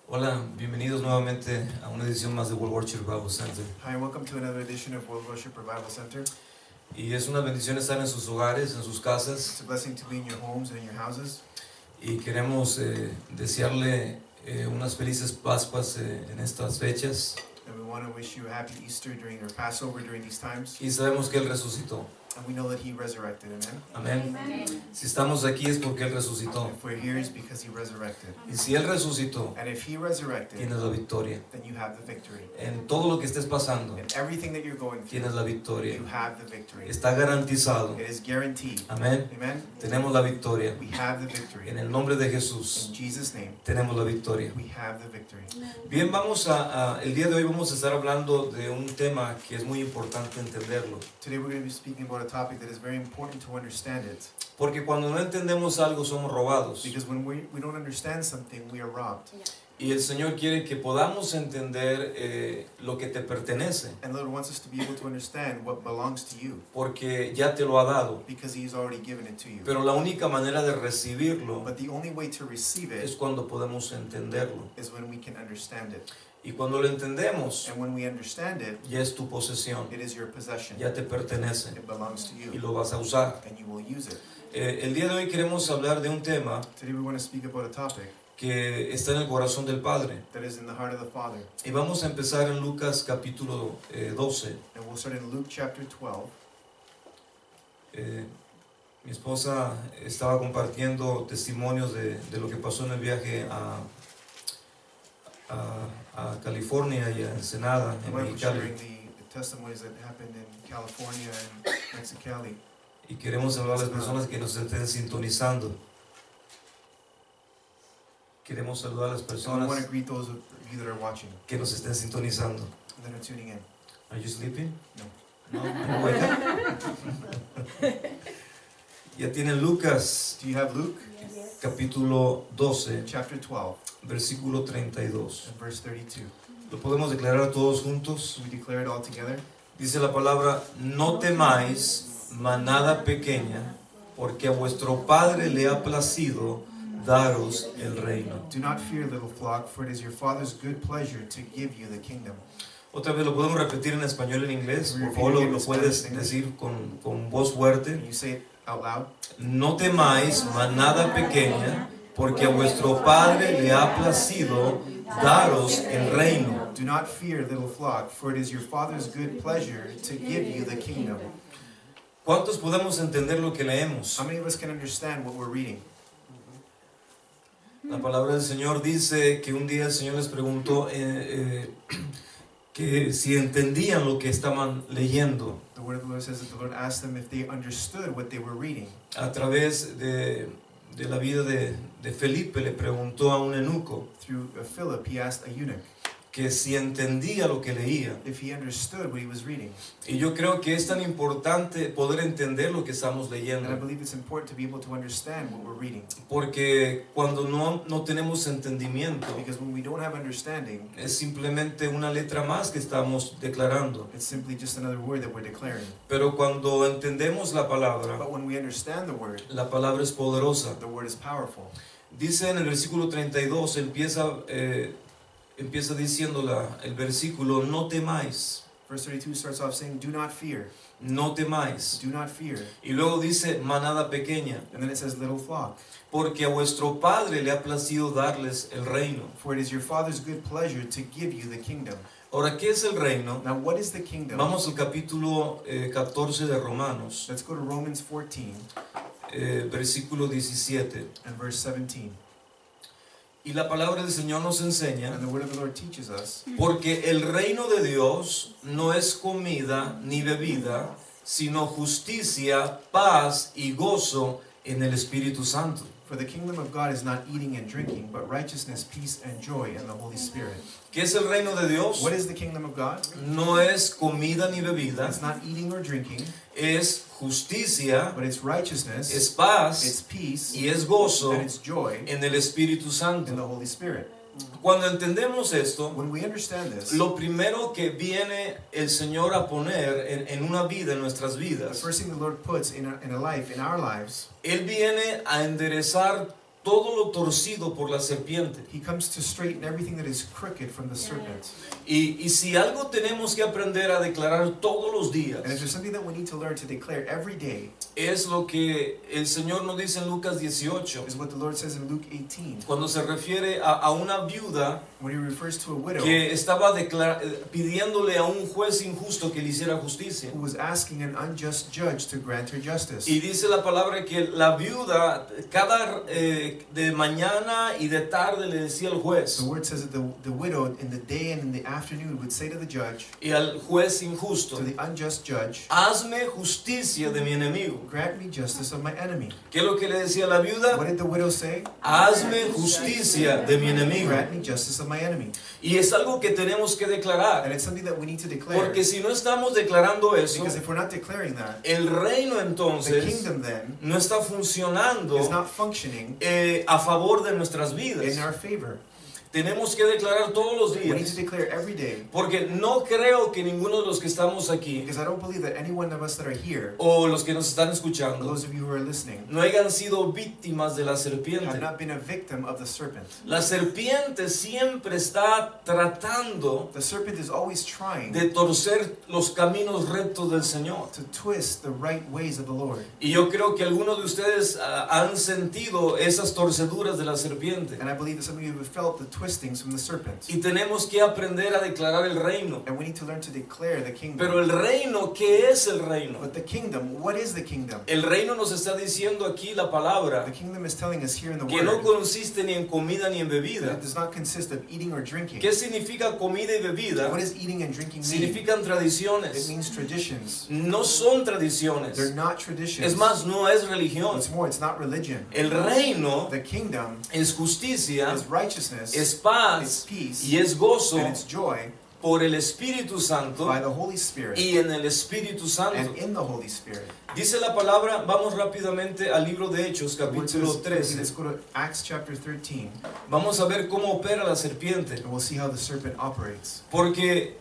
Hola, bienvenidos nuevamente a una edición más de World Worship Bible Center. Hi, welcome to another edition of World Worship Revival Center. Y es una bendición estar en sus hogares, en sus casas. It's a blessing to be in your homes and in your houses. Y queremos desearle unas felices Pascuas en estas fechas. And we want to wish you a happy Easter during your Passover during these times. Y sabemos que Él resucitó. And we know that He resurrected, amen? Amén. Si estamos aquí es porque Él resucitó. If we're here, it's because He resurrected. Y si Él resucitó, And if He resurrected, tienes la victoria. then you have the victory. En todo lo que estés pasando, In everything that you're going through, tienes la victoria. you have the victory. Está garantizado. It is guaranteed. Amén. Amen? Tenemos la victoria. We have the victory. En el nombre de Jesús In Jesus' name, tenemos la victoria. we have the victory. Bien, el día de hoy vamos a estar hablando de un tema que es muy importante entenderlo. Today we're going to be speaking about a topic that is very important to understand it. Porque cuando no entendemos algo somos robados. Because when we don't understand something, we are robbed. Y el Señor quiere que podamos entender lo que te pertenece. And the Lord wants us to be able to understand what belongs to you. Porque ya te lo ha dado. Because He's already given it to you. Pero la única manera de recibirlo But the only way to receive es it cuando podemos entenderlo. is when we can understand it. Y cuando lo entendemos, And when we understand it, ya es tu posesión. it is your possession. Ya te pertenece. It belongs to Y you. lo vas a usar. And you will use it. El día de hoy queremos hablar de un tema Today we want to speak about a topic que está en el corazón del Padre. that is in the heart of the Father. Y vamos a empezar en Lucas capítulo 12. And we'll start in Luke chapter 12. Mi esposa estaba compartiendo testimonios de lo que pasó en el viaje a California y a Ensenada, The en wife was Mexicali. sharing the testimonies that happened in California and Mexicali. Y queremos hablar a las personas que nos estén sintonizando. Queremos saludar a las And we personas want to greet those of you that are watching, que nos estén sintonizando. that are tuning in. Are you sleeping? No. No, wake up. Ya tienen Lucas Do you have Luke capítulo 12, chapter 12 versículo 32. and verse 32? ¿Lo podemos declarar todos juntos? So we declare it all together. Dice la palabra: no temáis, manada pequeña, porque a vuestro Padre le ha placido daros el reino. Do not fear, little flock, for it is your Father's good pleasure to give you the kingdom. Otra vez lo podemos repetir en español y en inglés. Por favor, lo puedes decir con voz fuerte. Can you say it out loud? No temáis, manada pequeña, porque a vuestro Padre le ha placido daros el reino. Do not fear, little flock, for it is your Father's good pleasure to give you the kingdom. ¿Cuántos podemos entender lo que leemos? How many of us can understand what we're reading? La palabra del Señor dice que un día el Señor les preguntó que si entendían lo que estaban leyendo. The word of the Lord says that the Lord asked them if they understood what they were reading. A través de la vida de Felipe le preguntó a un eunuco Through Philip, he asked a eunuch que si entendía lo que leía. if he understood what he was reading. Y yo creo que es tan importante poder entender lo que estamos And I leyendo. believe it's important to be able to understand what we're reading. Porque cuando no tenemos entendimiento, Because when we don't have understanding, es simplemente una letra más que estamos declarando. it's simply just another word that we're declaring. Pero cuando entendemos la palabra, But when we understand the word la palabra es poderosa. is powerful. Dice en el versículo 32, empieza diciendo el versículo: no temáis, Verse 32 starts off saying, do not fear, no temáis. do not fear. Y luego dice: manada pequeña, And then it says, little flock, porque a vuestro Padre le ha placido darles el reino. for it is your Father's good pleasure to give you the kingdom. Ahora, ¿qué es el reino? Now what is the kingdom? Vamos al capítulo 14 de Romanos, Let's go to Romans 14 versículo 17. and verse 17. Y la palabra del Señor nos enseña: And the word of the Lord teaches us, porque el reino de Dios no es comida ni bebida, sino justicia, paz y gozo en el Espíritu Santo. for the kingdom of God is not eating and drinking, but righteousness, peace, and joy in the Holy Spirit. ¿Qué es el reino de Dios? What is the kingdom of God? No es comida ni bebida, It's not eating or drinking, es justicia, but it's righteousness, es paz it's peace, y es gozo and it's joy en el Espíritu in Santo. the Holy Spirit. Cuando entendemos esto, When we understand this, lo primero que viene el Señor a poner en una vida, en nuestras the vidas, first thing the Lord puts in a life, in our lives, Él viene a enderezar todo lo torcido por la serpiente. He comes to straighten everything that is crooked from the serpent. Y si algo tenemos que aprender a declarar todos los días, And if there's something that we need to learn to declare every day, es lo que el Señor nos dice en Lucas 18, is what the Lord says in Luke 18. cuando se refiere a una viuda When he refers to a widow que estaba pidiéndole a un juez injusto que le hiciera justicia. who was asking an unjust judge to grant her justice. Y dice la palabra que la viuda de mañana y de tarde le decía al juez The word says that the widow in the day and in the afternoon would say to the judge, y al juez injusto, to the unjust judge, hazme justicia de mi enemigo. grant me justice of my enemy. ¿Qué es lo que le decía la viuda? What did the widow say? Hazme justicia de mi enemigo. Grant me justice of my enemy. Y es algo que tenemos que declarar, And it's something that we need to declare. porque si no estamos declarando eso, Because if we're not declaring that, el reino the entonces kingdom then no está funcionando is not functioning a favor de nuestras vidas. in our favor. Tenemos que declarar todos los We need to días, declare every day, porque no creo que ninguno de los que estamos aquí because I don't believe that any one of us that are here, o los que nos están or escuchando, those of you who are listening, no hayan sido víctimas de la have serpiente. not been a victim of the serpent. La serpiente siempre está tratando The serpent is always trying de torcer los caminos rectos del Señor. to twist the right ways of the Lord. Y yo creo que algunos de ustedes han sentido esas torceduras de la serpiente. And I believe that some of you have felt the twistings from the serpent. Y tenemos que aprender a declarar el reino. And we need to learn to declare the kingdom. Pero el reino, ¿qué es el reino? But the kingdom, what is the kingdom? El reino nos está diciendo aquí la palabra The kingdom is telling us here in the que no word consiste ni en comida ni en that bebida. it does not consist of eating or drinking. ¿Qué significa comida y bebida? What does eating and drinking mean? Significan It tradiciones. means traditions. No son They're tradiciones. not traditions. Es más, no es religión. What's more, it's not religion. El reino The kingdom es justicia, is righteousness, es it's paz peace, y es gozo and it's joy por el Espíritu Santo by the Holy Spirit y en el Espíritu Santo. and in the Holy Spirit. Dice la palabra, vamos rápidamente al libro de Hechos, The word capítulo says- 13. Let's go to Acts chapter 13, Vamos a ver cómo opera la serpiente. and we'll see how the serpent operates. Porque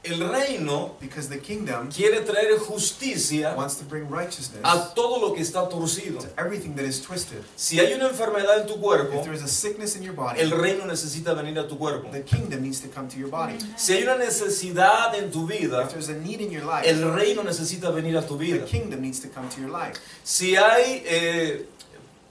el reino Because the kingdom quiere traer justicia wants to bring righteousness a todo lo que está torcido. to everything that is twisted. Si hay una enfermedad en tu cuerpo, If there is a sickness in your body, el reino necesita venir a tu cuerpo. the kingdom needs to come to your body. Si hay una necesidad en tu vida, If there's a need in your life, el reino necesita venir a tu the vida. kingdom needs to come to your life. Si hay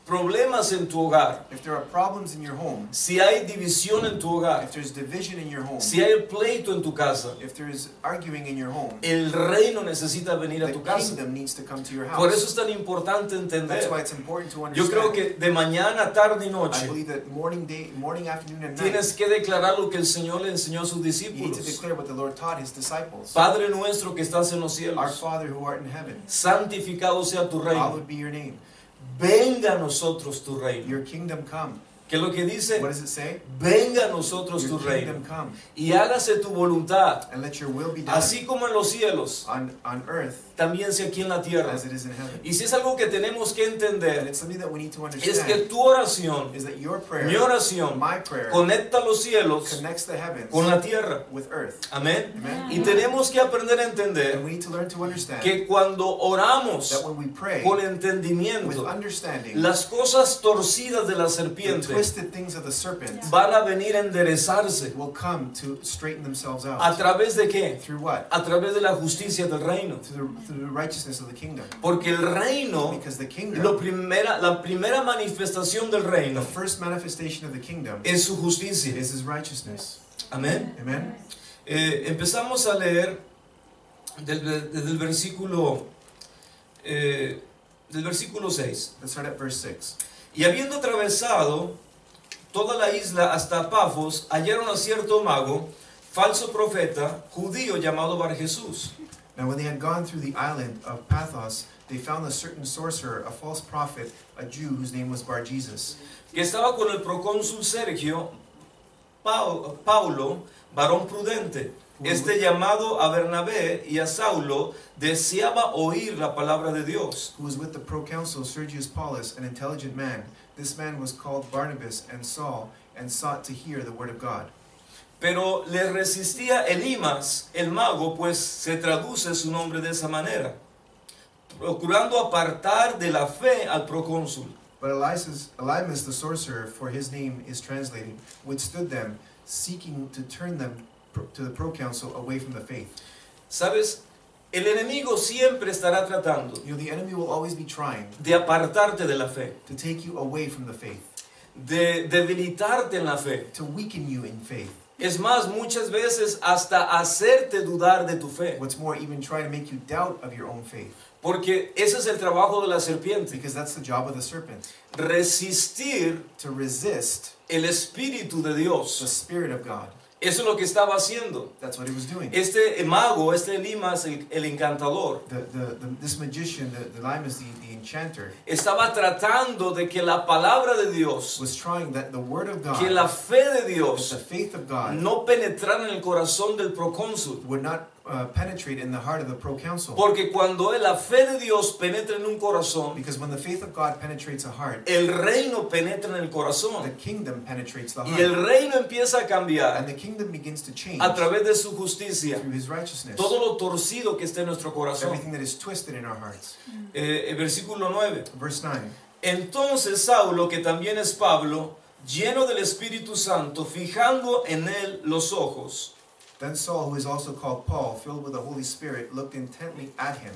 problemas en tu hogar, If there are problems in your home, si hay división en tu hogar, if there's division in your home, si hay pleito en tu casa, if there is arguing in your home, el reino necesita venir a the tu casa. kingdom needs to come to your Por eso house. es tan importante That's entender. why it's important to Yo creo understand. que de mañana, tarde y I noche believe that morning, afternoon, and night, tienes que declarar lo que el Señor le enseñó a sus you need to discípulos. declare what the Lord taught his disciples. Padre nuestro que estás en los Our cielos, Father who art in heaven, santificado sea tu reino. hallowed be your name. Venga a nosotros tu reino. Your kingdom come. ¿Qué es lo que dice? What does it say? Venga a nosotros tu Your reino. kingdom come. Y hágase tu voluntad, And let your will be done así como en los cielos, on earth también sea aquí en la tierra. as it is in heaven. Y si es algo que tenemos que And entender, it's something that we need to es que understand tu oración, is that your prayer, mi oración, my prayer, conecta los cielos connects the heavens con la tierra. with earth. Amén. Amen? Y tenemos que aprender a And entender we need to learn to understand que cuando oramos that when we pray con with entendimiento, understanding, las cosas torcidas de la the serpiente twisted things of the serpent van a venir a enderezarse. will come to straighten themselves ¿A out. través de qué? Through what? A través de la justicia del reino. Through the righteousness of the kingdom. Porque el reino, Because the kingdom, la primera manifestación del the reino first manifestation of the kingdom es su justicia. is his righteousness. Amén. Amen? Empezamos a leer desde el versículo 6. Let's start at verse 6. Y habiendo atravesado toda la isla hasta Pafos, hallaron a cierto mago, falso profeta, judío llamado Bar Jesús, Now when they had gone through the island of Pathos, they found a certain sorcerer, a false prophet, a Jew whose name was Bar Jesus, que estaba con el procónsul Sergio Paulo, varón prudente. Este llamado a Bernabé y a Saulo deseaba oír la palabra de Dios. who was with the proconsul Sergius Paulus, an intelligent man. This man was called Barnabas and Saul, and sought to hear the word of God. Pero le resistía Elimas, el mago, pues se traduce su nombre de esa manera, procurando apartar de la fe al procónsul. But Elymas the sorcerer, for his name is translated, withstood them, seeking to turn them to the proconsul away from the faith. ¿Sabes? El enemigo siempre estará tratando You know, the enemy will always be trying de apartarte de la fe, to take you away from the faith, de debilitarte en la fe. to weaken you in faith. Es más, muchas veces hasta hacerte dudar de tu fe. What's more, even try to make you doubt of your own faith, Porque ese es el trabajo de la serpiente. because that's the job of the serpent, Resistir to resist el Espíritu de the Dios. Spirit of God. Eso es lo que estaba haciendo. That's what he was doing. Este mago, este Elimas, el encantador, This magician, the Elymas, the enchanter, estaba tratando de que la palabra de Dios, was trying that the word of God, que la fe de that Dios the faith of God no penetrara en el corazón del procónsul. would not penetrate in the heart of the proconsul. Porque cuando la fe de Dios penetra en un corazón, Because when the faith of God penetrates a heart, el reino penetra en el the corazón. kingdom penetrates the Y el heart. reino empieza a And cambiar the kingdom begins to change a través de su justicia. through his righteousness. Todo lo torcido que está en nuestro corazón. Everything that is twisted in our hearts. El versículo 9. Verse 9. Entonces Saulo, que también es Pablo, lleno del Espíritu Santo, fijando en él los ojos, Then Saul, who is also called Paul, filled with the Holy Spirit, looked intently at him.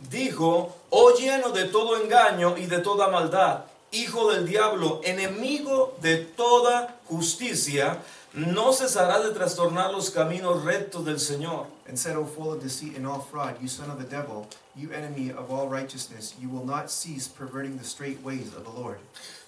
dijo: oh lleno de todo engaño y de toda maldad, hijo del diablo, enemigo de toda justicia, no cesará de trastornar los caminos rectos del Señor. And said, O full of deceit and all fraud, you son of the devil, you enemy of all righteousness, you will not cease perverting the straight ways of the Lord.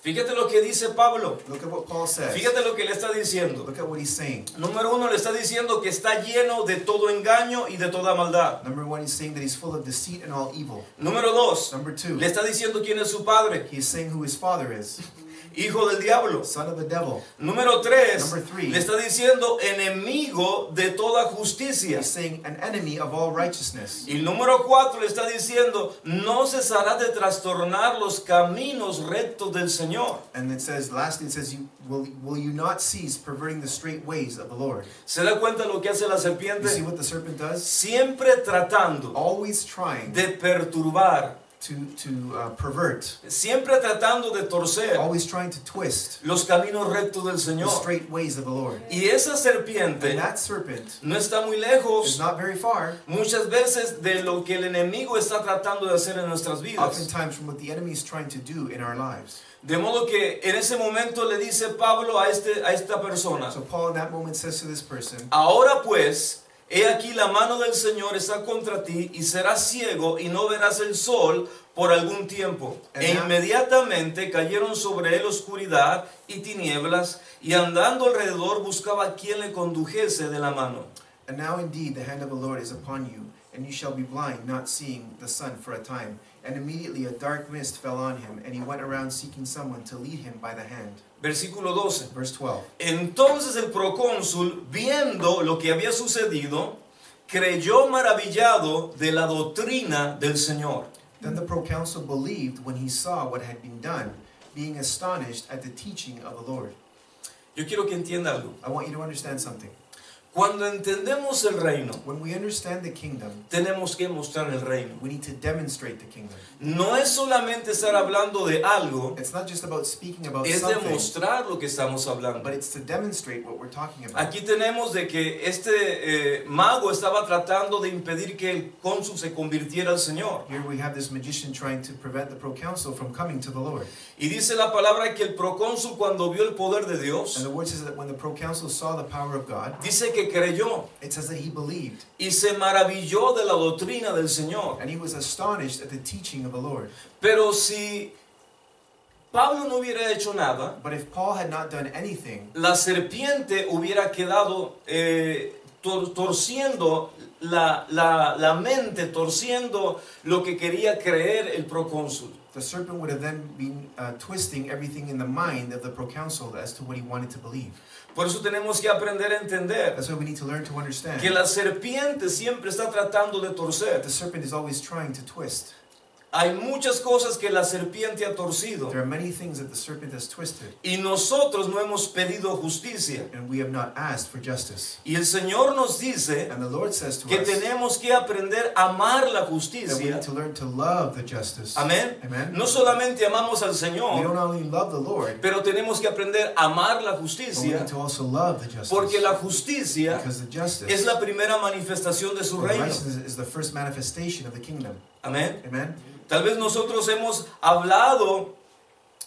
Fíjate lo que dice Pablo. Look at what Paul says. Fíjate lo que le está diciendo. Look at what he's saying. Número uno, le está diciendo que está lleno de todo engaño y de toda maldad. Number one, he's saying that he's full of deceit and all evil. Número dos, Number two, le está diciendo quién es su padre, he's saying who his father is, hijo del diablo. son of the devil. Número tres, Number three, le está diciendo enemigo de toda justicia. he's saying an enemy of all righteousness. Y número cuatro, le está diciendo no cesará de trastornar los caminos rectos del Señor. And it says, lastly, it says, will you not cease perverting the straight ways of the Lord? ¿Se da cuenta lo que hace la You see serpiente? what the serpent does? Siempre tratando Always trying de perturbar, to pervert, siempre tratando de torcer always trying to twist los caminos rectos del the Señor. straight ways of the Lord. Y esa serpiente And that serpent no está muy is lejos not very far, muchas veces de lo que el enemigo está tratando de hacer en nuestras vidas. oftentimes from what the enemy is trying to do in our lives. De modo que en ese momento le dice Pablo a esta persona: So Paul in that moment says to this person, ahora pues, he aquí la mano del Señor está contra ti y serás ciego y no verás el sol por algún tiempo. E inmediatamente cayeron sobre él oscuridad y tinieblas, y andando alrededor buscaba a quien le condujese de la mano. And now indeed the hand of the Lord is upon you, and you shall be blind, not seeing the sun for a time. And immediately a dark mist fell on him, and he went around seeking someone to lead him by the hand. Versículo 12. Verse 12. Entonces el procónsul, viendo lo que había sucedido, creyó maravillado de la doctrina del Señor. Then the proconsul believed when he saw what had been done, being astonished at the teaching of the Lord. Yo quiero que entienda algo. I want you to understand something. Cuando entendemos el reino, When we understand the kingdom, tenemos que mostrar el reino. we need to demonstrate the kingdom. No es solamente estar hablando de algo, It's not just about speaking about es something, demostrar lo que estamos hablando. but it's to demonstrate what we're talking about. Aquí tenemos de que este mago estaba tratando de impedir que el cónsul se convirtiera al Señor. Here we have this magician trying to prevent the proconsul from coming to the Lord. Y dice la palabra que el procónsul, cuando vio el poder de Dios, And the word says that when the proconsul saw the power of God, dice que creyó it says that he believed, y se maravilló de la doctrina del Señor. and he was astonished at the teaching of the Lord. Pero si Pablo no hubiera hecho nada, But if Paul had not done anything, la serpiente hubiera quedado torciendo la mente, torciendo lo que quería creer el procónsul. the serpent would have then been twisting everything in the mind of the proconsul as to what he wanted to believe. Por eso tenemos que aprender a entender That's why we need to learn to understand que la serpiente siempre está tratando de torcer. that the serpent is always trying to twist. Hay muchas cosas que la serpiente ha torcido There are many things that the serpent has twisted, y nosotros no hemos pedido justicia. and we have not asked for justice. Y el Señor nos dice And the Lord says to que us tenemos que aprender a amar la that we justicia. need to learn to love the justice. Amén. Amen. No solamente amamos al We Señor, don't only love the Lord, pero tenemos que aprender a amar la but we justicia, need to also love the justice. porque la justicia Because the justice, es la primera manifestación de su the reino. righteousness is the first manifestation of the kingdom. Amén. Amen. Tal vez nosotros hemos hablado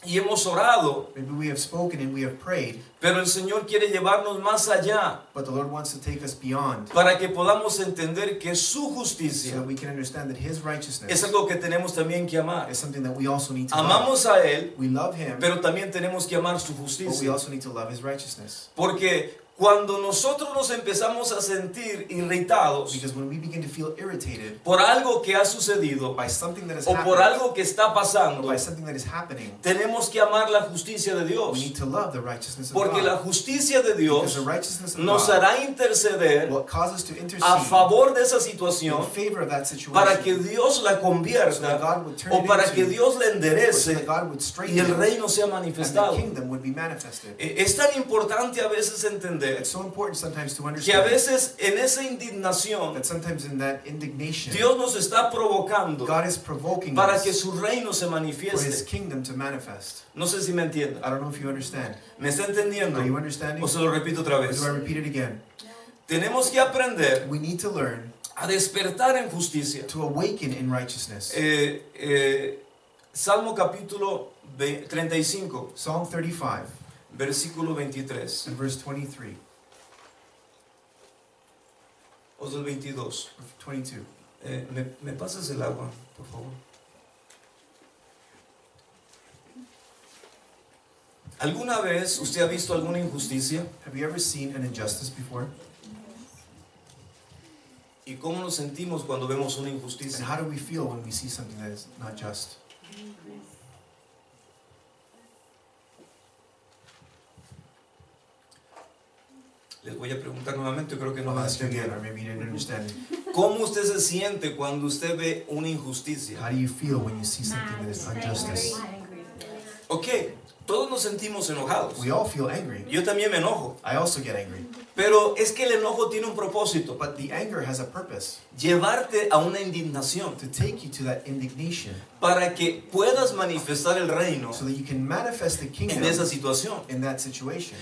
y hemos orado, Maybe we have spoken and we have prayed, pero el Señor quiere llevarnos más allá but the Lord wants to take us beyond para que podamos entender que su so justicia that we can understand that His righteousness es algo que tenemos también que amar. is something that we also need to love. Amamos a Él, We love Him, pero también tenemos que amar su but we justicia. also need to love His righteousness. Porque cuando nosotros nos empezamos a sentir irritados Because when we begin to feel irritated por algo que ha sucedido by something that has o por happened, algo que está or pasando, by something that is happening, tenemos que amar la justicia de we Dios. need to love the righteousness of Porque la God. justicia de Because Dios the righteousness of nos God hará interceder will cause us to a intercede favor de esa in situación favor of that situation, para que Dios la so that convierta God would turn o it para into, que Dios la or so that enderece God would straighten y el it, reino sea and the manifestado. kingdom would be manifested. Es tan importante a veces entender It's so important sometimes to que a understand veces en esa indignación that sometimes in that indignation, Dios nos está provocando God is provoking para us que su reino se for His manifieste. kingdom to manifest. No sé si me entienden. I don't know if you understand. ¿Me está entendiendo? Are you understanding? O se lo repito otra Or vez. do I repeat it again? Tenemos que aprender We need to learn a despertar en justicia. to awaken in righteousness. Salmo capítulo 35, Psalm 35 versículo 23. and verse 23, O del 22. 22. ¿Me pasas el agua, por favor? ¿Alguna vez usted ha visto alguna injusticia? Have you ever seen an injustice before? ¿Y cómo nos sentimos cuando vemos una And injusticia? how do we feel when we see something that is not just? Les voy a preguntar nuevamente, creo que no I'll me ask you again, entendieron. or maybe you didn't understand it. ¿Cómo usted se siente cuando usted ve una injusticia? How do you feel when you see something that is injustice? Ok, todos nos sentimos enojados. We all feel angry. Yo también me enojo. I also get angry. Pero es que el enojo tiene un propósito. But the anger has a purpose, Llevarte a una indignación to take you to that indignation para que puedas manifestar el reino so that you can manifest the en kingdom esa situación. in that situation.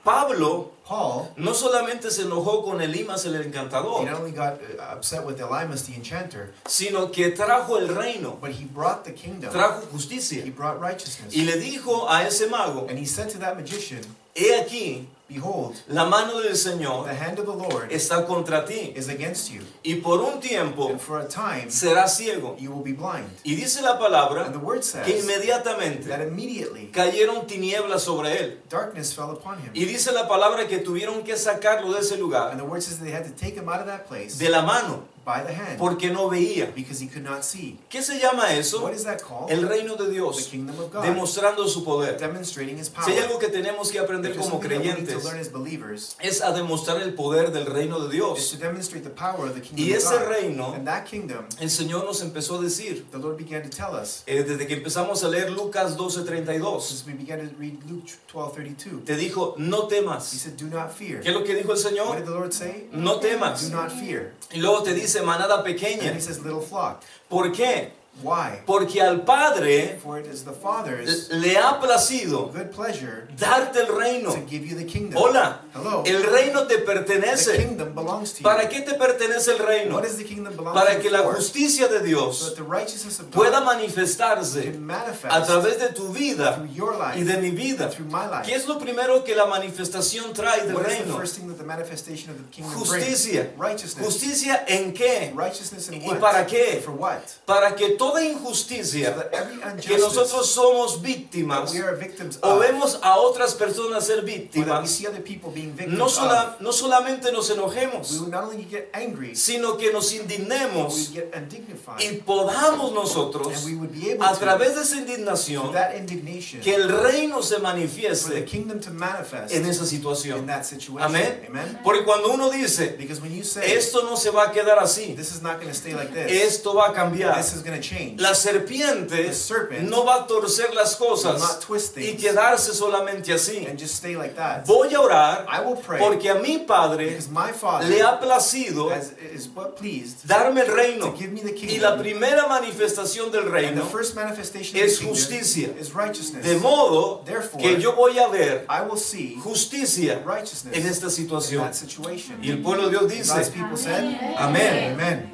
Pablo Paul, no solamente se enojó con Elimas el he encantador, not only got upset with Elimas the enchanter, sino que trajo el reino, but he brought the kingdom. trajo justicia. He brought righteousness. Y le dijo a ese mago, And he said to that magician, he aquí, behold, la mano del the Señor hand of the Lord está contra ti, is against you, y por un tiempo and for a time serás ciego. you will be blind. Y dice la palabra And the word que says inmediatamente that immediately cayeron tinieblas sobre él. darkness fell upon him. Y dice la palabra que tuvieron que sacarlo de ese And lugar, the word says that they had to take him out of that place de la mano, by the hand, porque no veía. because he could not see. ¿Qué se llama eso? What is that called? El reino de The Dios, kingdom of God, demostrando su poder. demonstrating His power. Si hay algo que tenemos que aprender If there's como something that we need to creyentes, learn as believers, es a demostrar el poder del reino de is Dios. to demonstrate the power of the kingdom Y of ese God. reino, And that kingdom, el Señor nos empezó a decir, the Lord began to tell us, desde que empezamos a leer Lucas 12:32, since we began to read Luke 12:32, te dijo, no He temas. said, "Do not fear." ¿Qué es lo que dijo el What Señor? did the Lord say? No temas. Do not fear. Y luego te dice, manada And then pequeña. He says, "Little flock." ¿Por qué? Why? Porque al Padre For it is the Father's le ha placido good pleasure darte el reino. to give you the kingdom. Hola, Hello. el reino te The pertenece. kingdom belongs to you. ¿Para qué te pertenece el reino? What does the kingdom belong Para to que you la for? justicia de So Dios that the righteousness of pueda God manifestarse can manifest a través de tu vida through your life y de mi vida. and through my life. ¿Qué es lo primero que la manifestación trae del What is the reino? first thing that the manifestation of the kingdom Justicia. brings? Righteousness. ¿Justicia en qué? Righteousness in ¿Y what? para qué? For what? Para que toda So injusticia that every que nosotros injustice somos that víctimas we are victims o of, vemos a otras personas ser or that we víctimas, see other people being victims no, of, no solamente nos we enojemos, will not only get angry, sino que nos but we indignemos get undignified, y podamos nosotros, and we would be able a to, través de esa through indignación, that indignation, que el reino se for the manifieste kingdom to manifest en esa in situación. that situation. Amén. Amen. Porque cuando uno dice, Because when you say, esto no se va a quedar así, this is not going to stay like this, esto va a cambiar, this is going to change, change. La serpiente The serpent no va a torcer las will cosas not twist y things quedarse solamente así. and just stay like that. Voy a orar I will pray porque a mi Padre because my Father le ha placido is well pleased darme el reino. to give me the Y la kingdom. primera manifestación del And the reino first manifestation of es the kingdom justicia. is righteousness. De modo Therefore, que yo voy a ver I will see justicia righteousness en esta in situación. that situation. Y el pueblo de Dios And dice, God's people said, amén. Amen.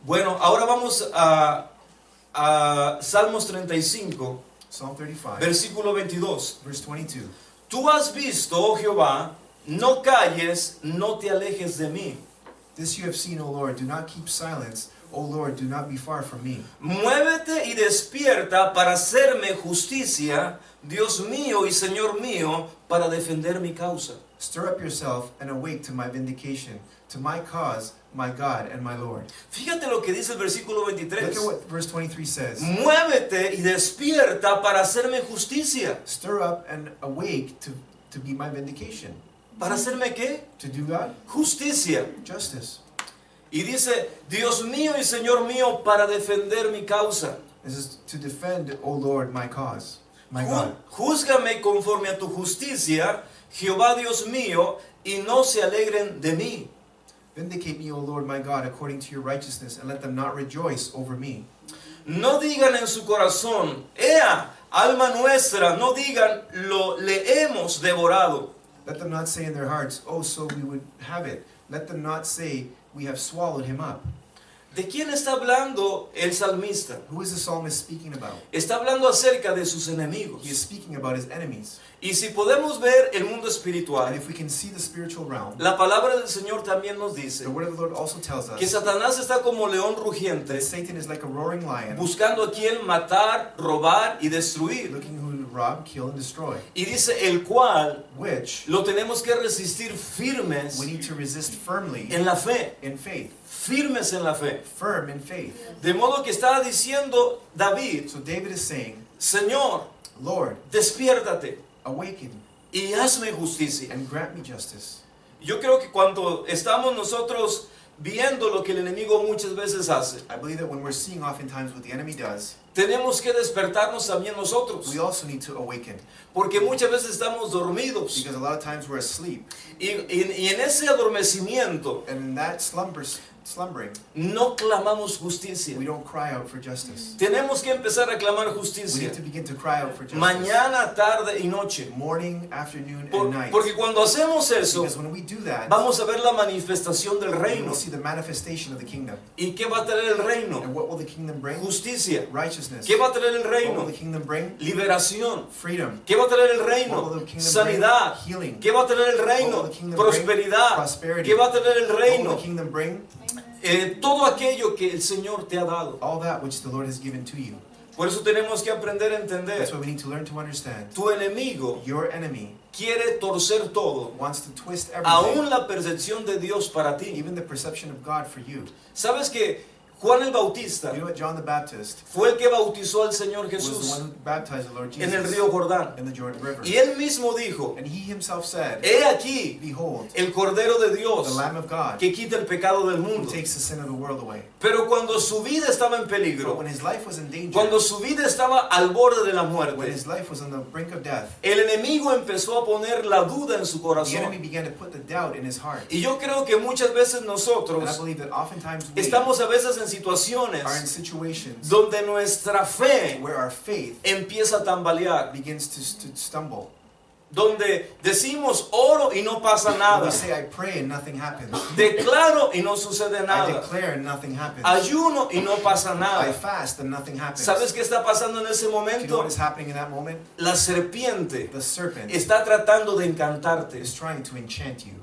Bueno, ahora vamos a Salmos 35, Psalm 35, versículo 22. verse 22. Tú has visto, oh Jehová, no calles, no te alejes de mí. This you have seen, O Lord, do not keep silence. O Lord, do not be far from me. Muévete y despierta para hacerme justicia, Dios mío y Señor mío, para defender mi causa. Stir up yourself and awake to my vindication, to my cause, my God and my Lord. Fíjate lo que dice el versículo Look 23. at what verse 23 says. Muévete y despierta para hacerme justicia. Stir up and awake to be my vindication. ¿Para hacerme qué? To do God Justicia. justice. Y dice, Dios mío y Señor mío, para defender mi causa. This is to defend, O Lord, my cause, my God. Júzgame conforme a tu justicia, Jehová Dios mío, y no se alegren de mí. Vindicate me, O Lord, my God, according to your righteousness, and let them not rejoice over me. No digan en su corazón, ea, alma nuestra, no digan, le hemos devorado. Let them not say in their hearts, oh, so we would have it. Let them not say, we have swallowed him up. ¿De quién está hablando el salmista? Who is the psalmist speaking about? Está hablando acerca de sus enemigos. He is speaking about his enemies. Y si podemos ver el mundo And espiritual, if we can see the spiritual realm, la palabra del Señor también nos dice the word of the Lord also tells que us Satanás está como león rugiente, that Satan is like a roaring lion, buscando a quien matar, robar y destruir. looking who to rob, kill, and destroy, Y dice, el cual which lo tenemos que resistir firmes we need to resist firmly en la fe. in faith. Firmes en la fe. Firm in faith. De modo que estaba diciendo David, So David is saying, Señor, Lord, despiértate awaken y hazme justicia. and grant me justice. Yo creo que cuando estamos nosotros viendo lo que el enemigo muchas veces hace, I believe that when we're seeing oftentimes what the enemy does, tenemos que despertarnos también nosotros. we also need to awaken. Porque muchas veces estamos dormidos. Because a lot of times we're asleep. Y en ese adormecimiento And in that slumbering, no clamamos justicia. we don't cry out for justice. Tenemos que empezar a clamar We justicia. need to begin to cry out for justice. Mañana, tarde y noche. Morning, afternoon, and night. Porque cuando hacemos eso, Because when we do that, vamos a ver la manifestación del we reino. will see the manifestation of the kingdom. ¿Y qué va a traer el reino? And what will the kingdom bring? Justicia. Righteousness. ¿Qué va a traer el What reino? will the kingdom bring? Liberación. Freedom. ¿Qué va a traer el What reino? will the kingdom Sanidad. bring? Healing. ¿Qué va a traer el reino? What will the kingdom bring? Prosperidad. Prosperity. ¿Qué va a traer el What will reino? the kingdom bring? Todo aquello que el Señor te ha dado. All that which the Lord has given to you. Por eso tenemos que aprender a entender. That's why we need to learn to understand. Tu enemigo Your enemy quiere torcer todo, wants to twist aún everything, la percepción de Dios para ti. even the perception of God for you. ¿Sabes que Juan el Bautista You know what? John the Baptist fue el que bautizó al Señor was the Jesús one who baptized the Lord en el Jesus río Jordán? in the Jordan River. Y él mismo dijo, And he himself said, he aquí behold, el Cordero de the Dios Lamb of God que quita el pecado del who mundo. takes the sin of the world away. Pero cuando su vida estaba en But peligro, when his life was in danger, cuando su vida estaba al borde de la when muerte, his life was on the brink of death, el enemigo empezó a poner la duda en su the enemy corazón. began to put the doubt in his heart. Y yo creo que muchas veces And I nosotros believe that oftentimes we estamos a veces en are in situaciones situations donde nuestra fe where our faith empieza a tambalear, begins to stumble. donde decimos oro y no pasa When nada, we say, I pray and nothing happens. declaro y no sucede I nada, declare and nothing happens. ayuno y no pasa I nada. fast and nothing happens. ¿Sabes qué está pasando en ese Do you know momento? what is happening in that moment? La serpiente The serpent está tratando de encantarte. is trying to enchant you.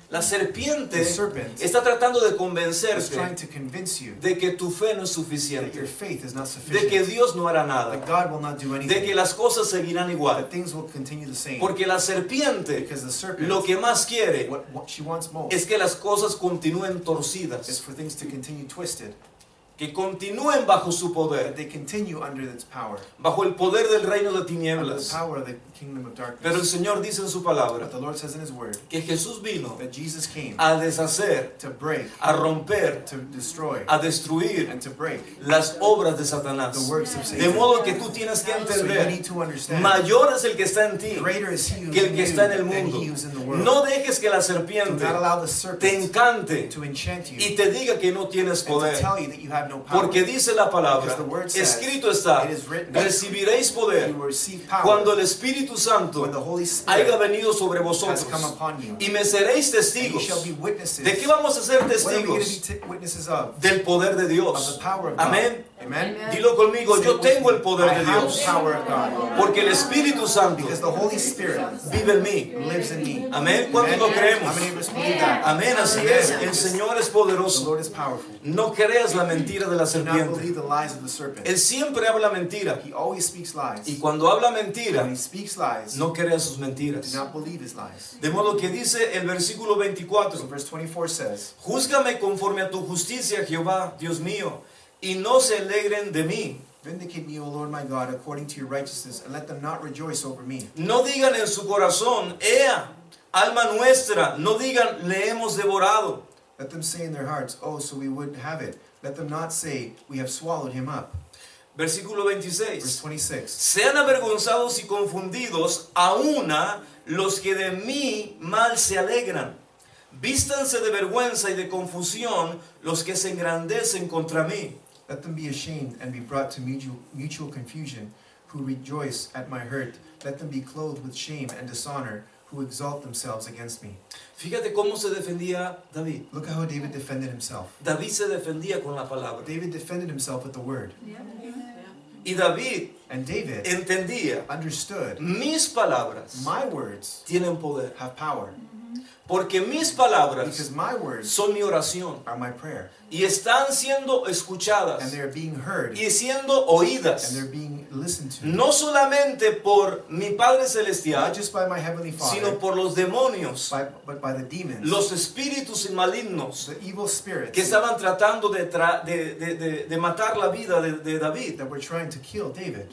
La serpiente The serpent está tratando de is trying convencerte to convince you de que tu fe no es that your suficiente, faith is not de que sufficient, Dios no hará that nada, God will not do de que anything, las cosas seguirán igual. that things will continue the same. Porque la serpiente Because the serpent, lo que más quiere what she wants most es que las cosas continúen is torcidas, for things to continue twisted, que continúen bajo su that poder, they continue under its power, bajo el poder del reino de under the tinieblas. power of the kingdom of darkness. Pero el Señor dice en su palabra But the Lord says in His word que Jesús vino that Jesus came a deshacer, to break, a romper, to destroy, a destruir and to break las obras de the Satanás. works of De Satan. modo que tú tienes que So you entender, need to understand, mayor es el que está en ti greater is He who que is el in que you está en el than mundo. he who is in the world. No dejes que la Do serpiente not allow the te serpent encante to enchant you y te diga que no tienes and to poder. tell you that you have no power. Porque dice la palabra, Because the word says, escrito está, it is written, recibiréis you poder will receive power cuando el Espíritu Santo when the Holy haya Spirit venido sobre has vosotros come upon you. y me seréis And you testigos. shall be witnesses. ¿De qué vamos a ser What are we going testigos? to be witnesses of? Del poder de Of Dios. the power of God. Amén. Amen. Dilo conmigo, yo tengo el poder I de have Dios. the power of God. Porque el Espíritu Santo Because the Holy Spirit vive en mí. lives in me. Amén. ¿Cuántos Amen. lo creemos? How many of us believe that? Amén, así Amen. es. El Señor es The poderoso. Lord is powerful. No creas la mentira de la Do not serpiente. believe the lies of the serpent. Él siempre habla mentira. He always speaks lies. Y cuando habla When mentira, he speaks lies, no creas sus do mentiras. not believe his lies. De modo que dice el versículo So 24, verse 24 says, júzgame conforme a tu justicia, Jehová, Dios mío, y no se alegren de mí. Vindicate me, O Lord my God, according to your righteousness, and let them not rejoice over me. No digan en su corazón, ea, alma nuestra, no digan, le hemos devorado. Let them say in their hearts, oh, so we would have it. Let them not say, we have swallowed him up. Versículo Verse 26. 26. Sean avergonzados y confundidos a una los que de mí mal se alegran. Vístanse de vergüenza y de confusión los que se engrandecen contra mí. Let them be ashamed and be brought to mutual confusion, who rejoice at my hurt. Let them be clothed with shame and dishonor, who exalt themselves against me. Fíjate cómo se defendía David. Look at how David defended himself. David se defendía con la palabra. David defended himself with the word. Y David And David entendía, understood, mis palabras my words tienen poder. have power, Porque mis palabras because my words son mi oración. are my prayer. Y están siendo And escuchadas they are being heard, y siendo and oídas. they're being listened to. No solamente por mi Padre Not Celestial, just by my heavenly sino Father, por los demonios, but by the demons, los espíritus malignos the evil spirits que estaban tratando de matar la vida de David. that were trying to kill David.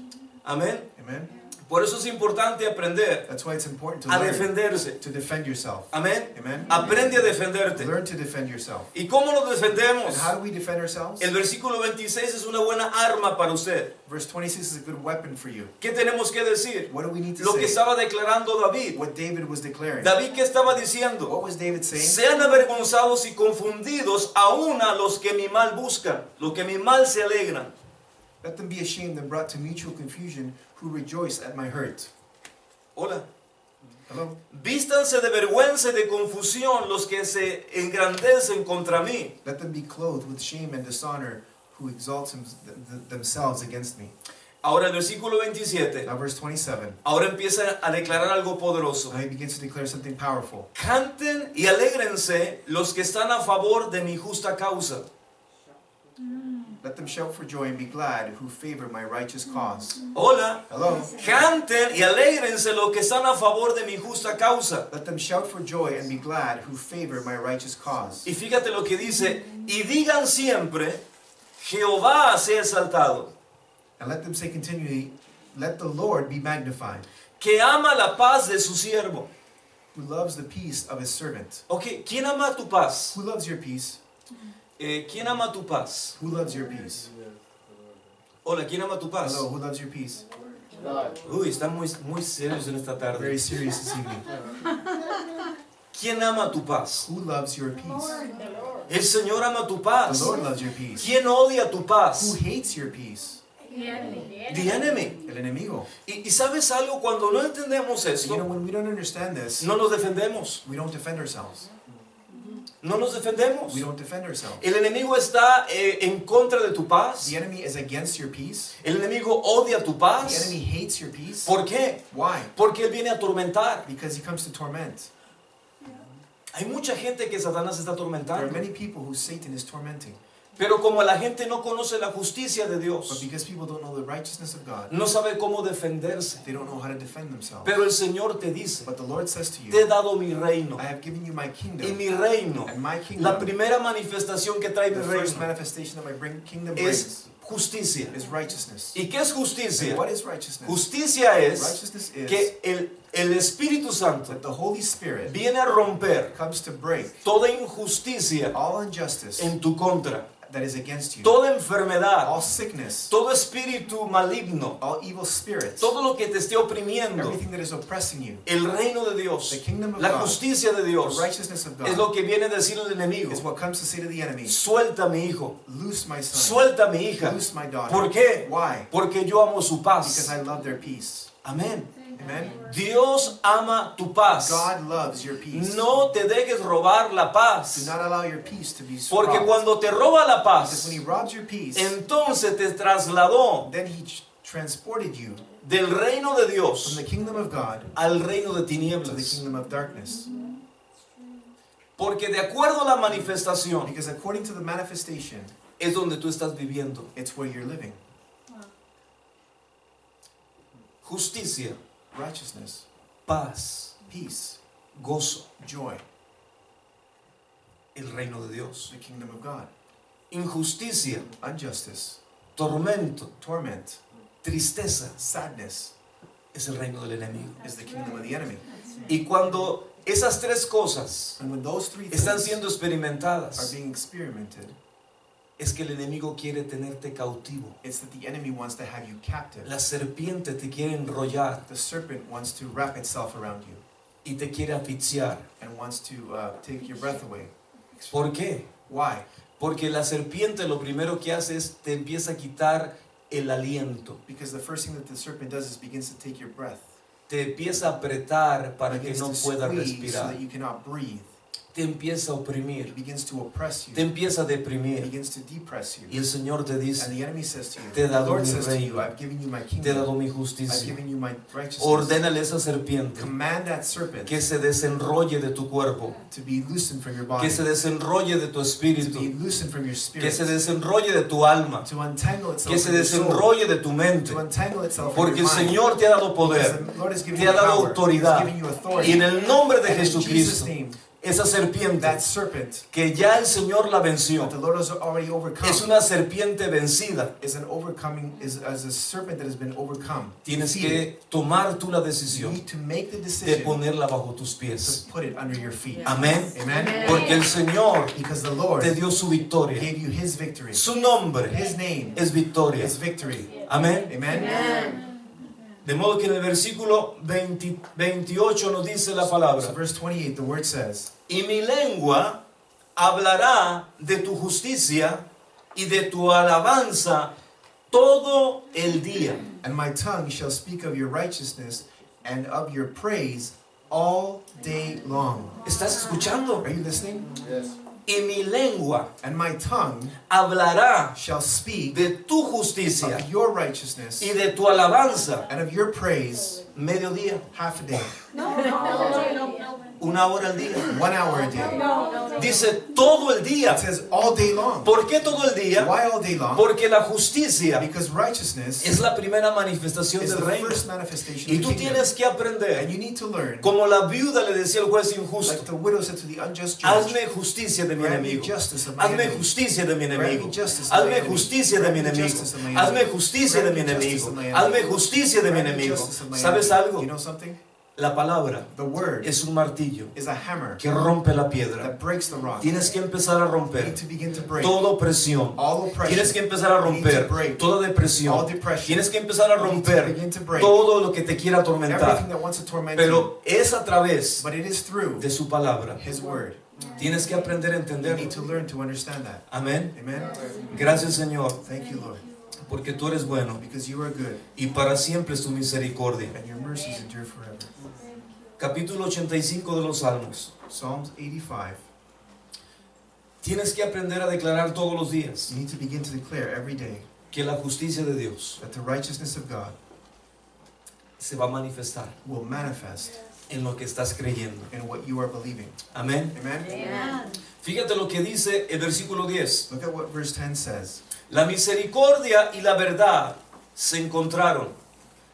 Amén. Amen. Por eso es importante aprender That's why it's important to a learn defenderse. to defend yourself. Amén. Amen. Aprende a defenderte. Learn to defend yourself. ¿Y cómo nos And defendemos? how do we defend ourselves? El versículo 26 es una buena arma para usted. Verse 26 is a good weapon for you. ¿Qué tenemos que decir? What do we need to Lo que say? estaba declarando David. What David was declaring. David, ¿qué estaba What diciendo? was David saying? Sean avergonzados y confundidos aún a los que mi mal buscan, los que mi mal se alegran. Let them be ashamed and brought to mutual confusion, who rejoice at my hurt. Hola. Hello? Vístanse de vergüenza y de confusión los que se engrandecen contra mí. Let them be clothed with shame and dishonor, who exalt themselves against me. Ahora el versículo 27. Now verse 27. Ahora empieza a declarar algo poderoso. Now he begins to declare something powerful. Canten y alégrense los que están a favor de mi justa causa. Let them shout for joy and be glad, who favor my righteous cause. Hola. Hello? Canten y alégrense los que están a favor de mi justa causa. Let them shout for joy and be glad, who favor my righteous cause. Y fíjate lo que dice, y digan siempre, Jehová sea exaltado, And let them say continually, let the Lord be magnified, que ama la paz de su siervo. who loves the peace of his servant. Ok, ¿quién ama tu paz? Who loves your peace? ¿Quién ama tu paz? Who loves your peace? Hola, ¿quién ama tu paz? Hello, who loves your peace? Uy, están muy serios en esta tarde. Very serious this evening. ¿Quién ama tu paz? Who loves your peace? El Señor ama tu The paz. Lord loves your peace. ¿Quién odia tu Who paz? hates your peace? The enemy. El enemigo. Y sabes algo, cuando no entendemos You know, esto, when we don't understand this, no nos defendemos. we don't defend ourselves. No nos defendemos. We don't defend ourselves. El enemigo está en contra de tu paz. The enemy is against your peace. El enemigo odia tu The paz. enemy hates your peace. ¿Por qué? Why? Porque él viene a atormentar. Because he comes to torment. Hay mucha gente que Satanás está There are atormentando. many people who Satan is tormenting. Pero como la gente no conoce la justicia de But Dios, because people don't know the righteousness of God, no sabe cómo defenderse. they don't know how to defend themselves. Pero el Señor te dice, But the Lord says to te he you, dado mi reino. I have given you my Y kingdom. mi reino, And my la kingdom, primera manifestación que trae mi the first reino, manifestation that my kingdom es brings, justicia. is righteousness. ¿Y qué es justicia? And what is righteousness? Justicia es Righteousness is que el Espíritu Santo that the Holy Spirit viene a romper comes to break toda injusticia all injustice en tu contra, that is against you, toda enfermedad, all sickness, todo espíritu maligno, all evil spirits, todo lo que te esté oprimiendo. everything that is oppressing you. El reino de Dios, The kingdom of la God, justicia de the Dios, righteousness of es God lo que viene a decir el enemigo. is what comes to say to the enemy, Suelta a mi hijo, loose my son, suelta a mi hija. loose my daughter. ¿Por qué? Why? Porque yo amo su Because paz. I love their peace. Amén. Amen? Dios ama tu paz. God loves your peace. No te dejes robar la Do paz. not allow your peace to be Porque robbed. cuando te roba la Because when paz, he robs your peace, entonces te trasladó then he transported you del reino de from Dios the kingdom of God al reino de to the tinieblas. kingdom of darkness. Porque de acuerdo a la manifestación Because according to the manifestation, es donde tú estás viviendo. it's where you're living. Justicia, Righteousness, paz, peace, gozo, joy, el reino de Dios. the kingdom of God. Injusticia, Injustice, tormento, torment, tristeza, sadness es el reino del enemigo. is the kingdom of the enemy. Y cuando esas tres cosas And when those three están things siendo are experimentadas, being experimented, es que el enemigo quiere tenerte cautivo. it's that the enemy wants to have you captive. La serpiente te quiere enrollar The serpent wants to wrap itself around you y te quiere asfixiar. and wants to take your breath away. ¿Por qué? Why? Porque la serpiente lo primero que hace es te empieza a quitar el aliento. Because the first thing that the serpent does is begins to take your breath. Te empieza a apretar para que Begins no to puedas squeeze so respirar. that you cannot breathe. Te empieza a It oprimir. begins to oppress you. Te empieza a It deprimir. begins to depress you. Y el Señor te And dice, the enemy says to you, Te he the dado Lord mi says to you, reino. I've given you my te he dado kingdom. mi I've justicia. given you my righteousness. Ordénale a esa serpiente Command that serpent que se desenrolle de tu cuerpo, to be loosened from your body. que se desenrolle de tu To espíritu, be loosened from your que spirit. se desenrolle de tu alma, To untangle itself que se from your soul. desenrolle de tu mente, To untangle itself from porque your el mind. Señor te ha dado Because poder, the Lord has given te you ha dado power. autoridad. He's given you authority. Y en el nombre de And in Jesus' Jesucristo, name, esa serpiente that serpent que ya el Señor la venció, that the Lord has already overcome es una serpiente vencida. is an overcoming, is as a serpent that has been overcome. Tienes Defeated. que tomar tú la You decisión need to make the de decision ponerla bajo tus pies. to put it under your feet. Amén. Amen. Porque el Señor Because the Lord te dio su victoria. gave you His victory. Su nombre His name es victoria. is victory. Amén. Amen. De modo que en el versículo 28 nos dice la So palabra: verse 28, the word says, y mi lengua hablará de tu justicia y de tu alabanza todo el día. and my tongue shall speak of your righteousness and of your praise all day long. ¿Estás escuchando? Are you listening? Y mi lengua And my tongue hablará shall speak de tu justicia of your righteousness y de tu alabanza and of your praise mediodía, half a day, una hora al día. 1 hour a day. Dice todo el día. It says all day long. ¿Por qué todo el día? Why all day long? Porque la justicia Because righteousness es la primera manifestación is del the reino. first manifestation Y of tú the kingdom. tienes que aprender, And you need to learn, como la viuda le decía al juez like injusto: the widow said to the unjust judge, hazme justicia de mi grant me enemigo. justice of my Hazme enemy. justicia de mi Grant enemigo. me justice of my Hazme enemy. justicia de mi Grant me enemigo. justice of my Hazme enemy. justicia de mi Grant me enemigo. justice of my Hazme enemy. justicia de mi Grant me enemigo. justice of my ¿Sabes enemy. algo? You know something? La palabra The word es un martillo is a hammer que rompe la piedra. that breaks the rock. Tienes que empezar a You romper need to begin to break toda opresión. all oppression. Tienes que empezar a You need to romper break toda all depresión. depression. Tienes que empezar a You need to romper begin to break todo lo que te quiera everything atormentar. that wants to torment you. Pero es a través But it is through de su palabra. His word. Tienes que aprender a You need entenderlo. to learn to understand that. Amén. Amen. Gracias, Señor, Thank you, Lord, porque tú eres bueno because you are good y para siempre es tu misericordia. and your mercies endure forever. Capítulo 85 de los Salmos. Psalms 85. Tienes que aprender a declarar todos los días You need to begin to declare every day que la justicia de Dios that the righteousness of God se va a manifestar will manifest en lo que estás creyendo. in what you are believing. Amén. Amen. Fíjate lo que dice el versículo 10. Look at what verse 10 says. La misericordia y la verdad se encontraron.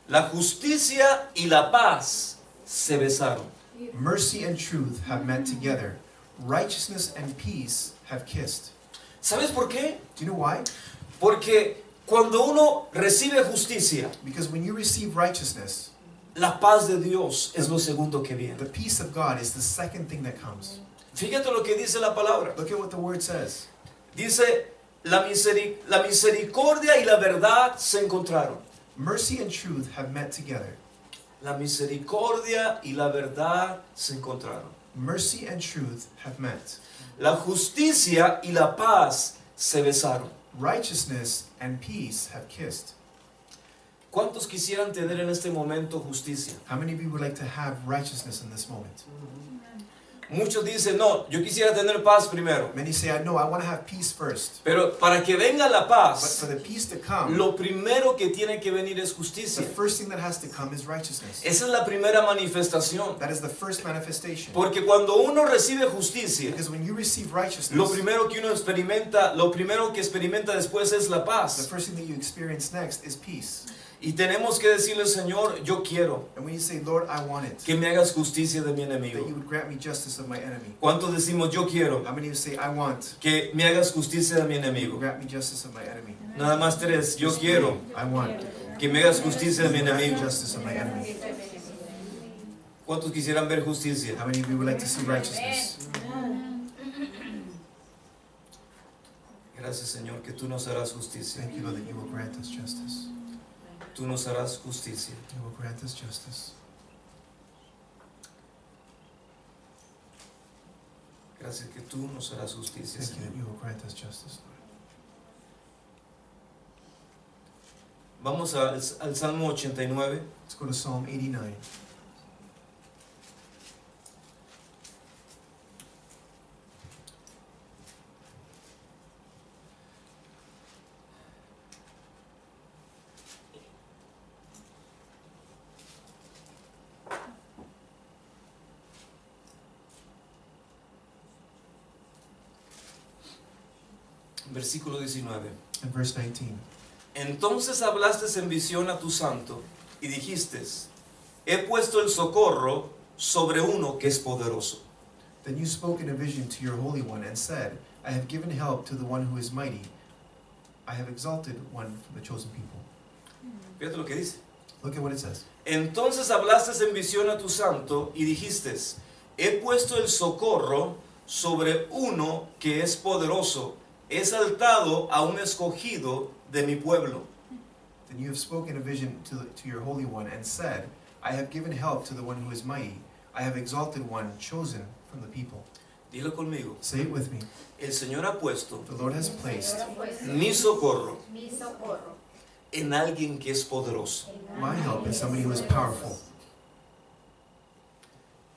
La justicia y la paz se besaron. Mercy and truth have met together. Righteousness and peace have kissed. ¿Sabes por qué? Do you know why? Porque Cuando uno recibe justicia, Because when you receive righteousness, la paz de Dios es lo segundo que viene. the peace of God is the second thing that comes. Fíjate lo que dice la palabra. Look at what the word says. Dice, la misericordia y la verdad se encontraron. Mercy and truth have met together. La misericordia y la verdad se encontraron. Mercy and truth have met. La justicia y la paz se besaron. Righteousness and peace have kissed. ¿Cuántos quisieran tener en este momento justicia? How many of you would like to have righteousness in this moment? Muchos dicen, no, yo quisiera tener paz primero. Many say, no, I want to have peace first. Pero para que venga la But paz, for the peace to come, lo primero que tiene que venir es the justicia. first thing that has to come is righteousness. Esa es la primera manifestación. That is the first manifestation. Porque cuando uno recibe justicia, Because when you receive lo righteousness, primero que uno experimenta, lo primero que experimenta después es la the paz. first thing that you experience next is peace. Y tenemos que decirle, Señor, yo quiero And when you say, Lord, I want it, que me hagas justicia de mi that enemigo. you would grant me justice of my enemy. ¿Cuántos decimos, yo quiero How many of you say, I want que me hagas justicia de mi to enemigo? grant me justice of my enemy? Nada más tres, yo quiero I want que me hagas justicia de mi to grant me enemigo. justice of my enemy. ¿Cuántos quisieran ver justicia? How many of you would like to see righteousness? Gracias, Señor, que tú nos harás justicia. Thank you, Lord, that you will grant us justice. Tú nos harás justicia. You will grant us justice. Gracias que tú nos harás justicia, Thank you Señor. that you will grant us justice, Lord. Vamos al Salmo 89. Let's go to Psalm 89. Versículo 19. And verse 19. Entonces hablaste en visión a tu santo y dijiste, he puesto el socorro sobre uno que es poderoso. Then you spoke in a vision to your Holy One and said, I have given help to the one who is mighty. I have exalted one from the chosen people. Fíjate lo que dice. Look at what it says. Entonces hablaste en visión a tu santo y dijiste, he puesto el socorro sobre uno que es poderoso. He saltado a un escogido de mi pueblo. Then you have spoken a vision to your Holy One and said, I have given help to the one who is mighty. I have exalted one chosen from the people. Dilo conmigo. Say it with me. El Señor ha puesto The Lord has placed mi socorro en alguien que es poderoso. my help in somebody who is powerful.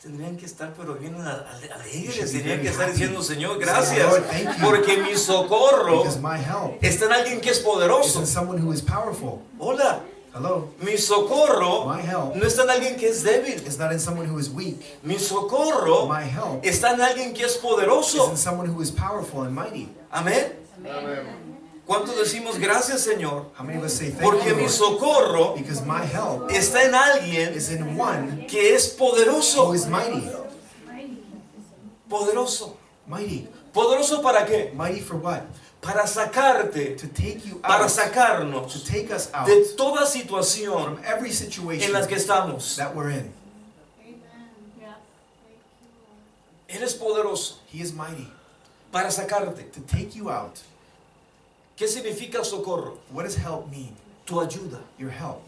Tendrían que estar pero bien alegres, should be tendrían very que estar happy. diciendo, Señor, Say, gracias, Lord, thank you. porque mi socorro Because my help está en alguien que es is poderoso. in someone who is powerful. Hola, Hello? mi socorro My help no está en alguien que es débil. is not in someone who is weak. Mi socorro My help está en alguien que es is poderoso. in someone who is powerful and mighty. Amén. ¿Cuántos decimos gracias, Señor? How many of us say thank Porque you, mi Lord? socorro Because my help está en alguien is in one que es who poderoso. is mighty. Poderoso. Mighty. ¿Poderoso para qué? Mighty for what? Para sacarte, To take you para out. To sacarnos take us out de toda situación from every en situation la que estamos. that we're in. Él es poderoso He is mighty. para sacarte. To take you out. ¿Qué significa socorro? What does help mean? Tu ayuda. Your help.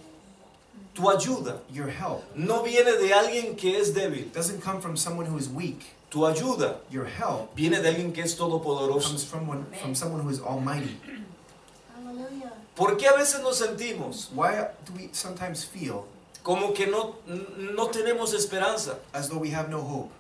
Tu ayuda Your help no viene de alguien que es débil. doesn't come from someone who is weak. Tu ayuda Your help viene de alguien que es todopoderoso. comes from someone who is almighty. ¿Por qué a veces nos sentimos Why do we sometimes feel como que no tenemos esperanza? as though we have no hope?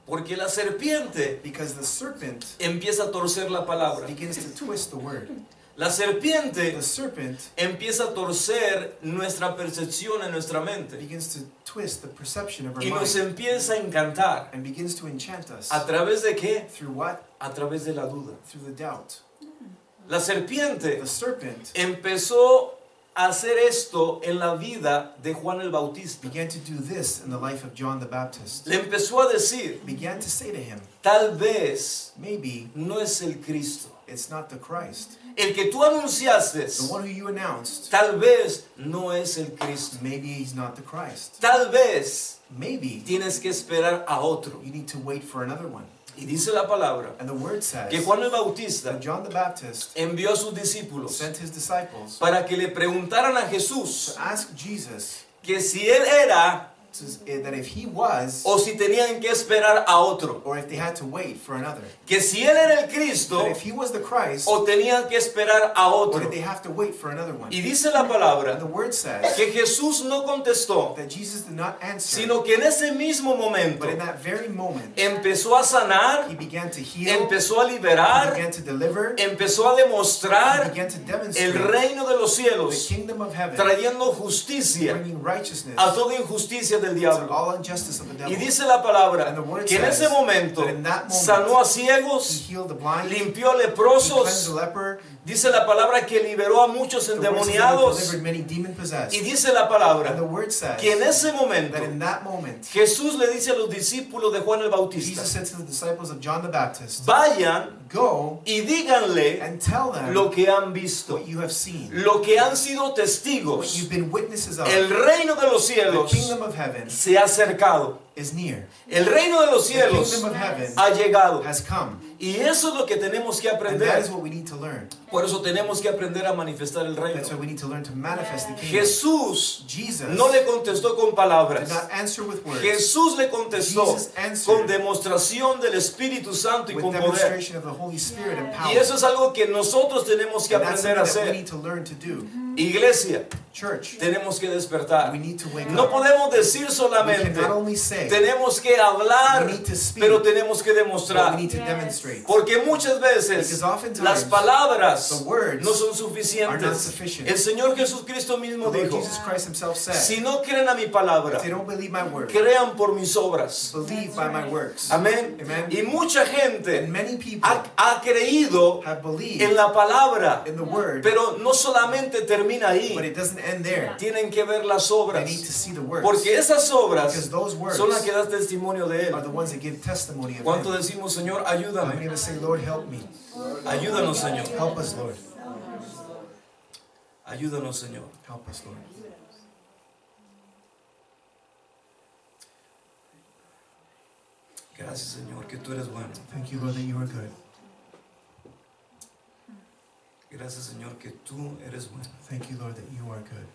Porque la serpiente Because the serpent empieza a torcer la palabra. begins to twist the word. La serpiente The serpent empieza a torcer nuestra percepción en nuestra mente begins to twist the perception of our y nos mind empieza a encantar. and begins to enchant us. ¿A través de qué? Through what? A través de la duda. Through the doubt. La serpiente The serpent empezó a hacer esto en la vida de Juan el Bautista. began to do this in the life of John the Baptist. Le empezó a decir, Began to say to him, tal vez maybe no es el Cristo. It's not the Christ. El que tú anunciaste, The one who you announced, tal vez no es el Cristo. maybe he's not the Christ. Tal vez Maybe tienes que esperar a otro. you need to wait for another one. Y dice la palabra And the word says que Juan el Bautista that John the Baptist envió a sus discípulos sent his disciples para que le preguntaran a Jesús to ask Jesus que si él era that if he was, o si tenían que esperar a otro. or if they had to wait for another. Que si él era el Cristo That if he was the Christ, o tenían que esperar a or otro. did they have to wait for another one? Y dice la And palabra the word says que Jesús no contestó, that Jesus did not answer, sino que en ese mismo momento but in that very moment, empezó a sanar, he began to heal, empezó a he liberar, began to deliver, empezó a he demostrar began to el demonstrate reino de los the cielos, kingdom of heaven, trayendo justicia bringing righteousness a toda injusticia del to diablo. all injustice of the devil. Y dice la palabra And the word que en says ese momento that in that moment, sanó a He ciegos, healed the blind, he limpió a cleansed leprosos. the leper, Dice la palabra que liberó a muchos the word says that he endemoniados. delivered many demon-possessed. Y dice la And palabra the word says que en ese momento that in that moment, Jesús le dice a los discípulos de Juan el Bautista, Jesus said to the disciples of John the Baptist, vayan go y díganle and tell them lo que han visto, what you have seen, lo que han sido what testigos. you've been witnesses of. El reino de los The cielos kingdom of heaven se ha acercado. is near. El reino de los The cielos kingdom of heaven ha llegado. has come. Y eso es lo que tenemos que And that aprender. is what we need to learn. Por eso tenemos que aprender a manifestar el reino. That's why we need to learn to manifest the kingdom. Jesús Jesus no le contestó con did palabras. not answer with words, Jesús le contestó Jesus answered con demostración del Espíritu Santo y with con poder. demonstration of the Holy Spirit and power. Y eso es algo que nosotros tenemos que And that's aprender a something that we hacer. need to learn to do. Iglesia, Church, tenemos que despertar. we need to wake No up. podemos decir We solamente, can not only say, tenemos que hablar, we need to speak, pero tenemos que but demostrar. we need to demonstrate. Porque muchas veces Because oftentimes, las palabras the words no son are not suficientes. sufficient. El Señor Jesucristo The mismo Lord dijo, Jesus Christ himself said, si no creen a mi palabra, if they don't believe my word, crean por mis obras. believe by my works. Amén. Amen. Y mucha gente And many people ha creído have believed en la palabra, in the word, pero no solamente termina but ahí. it doesn't end there. Tienen que ver las They obras, need to see the works. porque esas obras Because those works son las que dan testimonio de are Él. the ones that give testimony of ¿Cuánto him. decimos, Señor, I'm ayúdame? going to say, Lord, help me. Ayúdanos, Señor. Help us, Lord. Ayúdanos, Señor. Help us, Lord. Gracias, Señor, que tú eres bueno. Thank you, Lord, that you are good. Gracias, Señor, que tú eres bueno. Thank you, Lord, that you are good.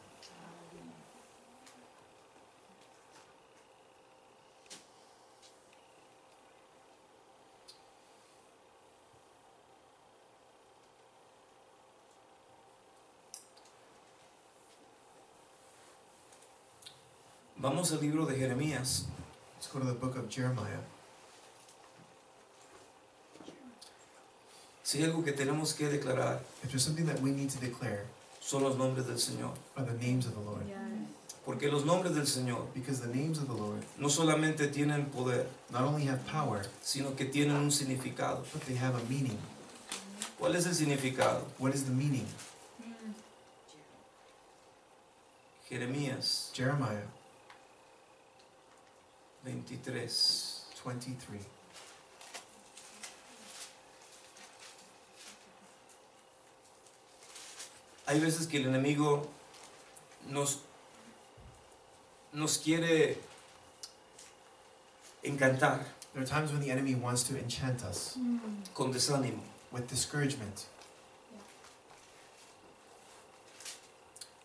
Vamos al libro de Jeremías. Let's go to the book of Jeremiah. Si hay algo que tenemos que declarar, If there's something that we need to declare, son los nombres del Señor. are the names of the Lord. Porque los nombres del Señor Because the names of the Lord no solamente tienen poder, not only have power, sino que tienen un significado. but they have a meaning. ¿Cuál es el significado? What is the meaning? Jeremías Jeremiah 23. 23. Hay veces que el enemigo nos quiere encantar There are times when the enemy wants to enchant us con desánimo. with discouragement.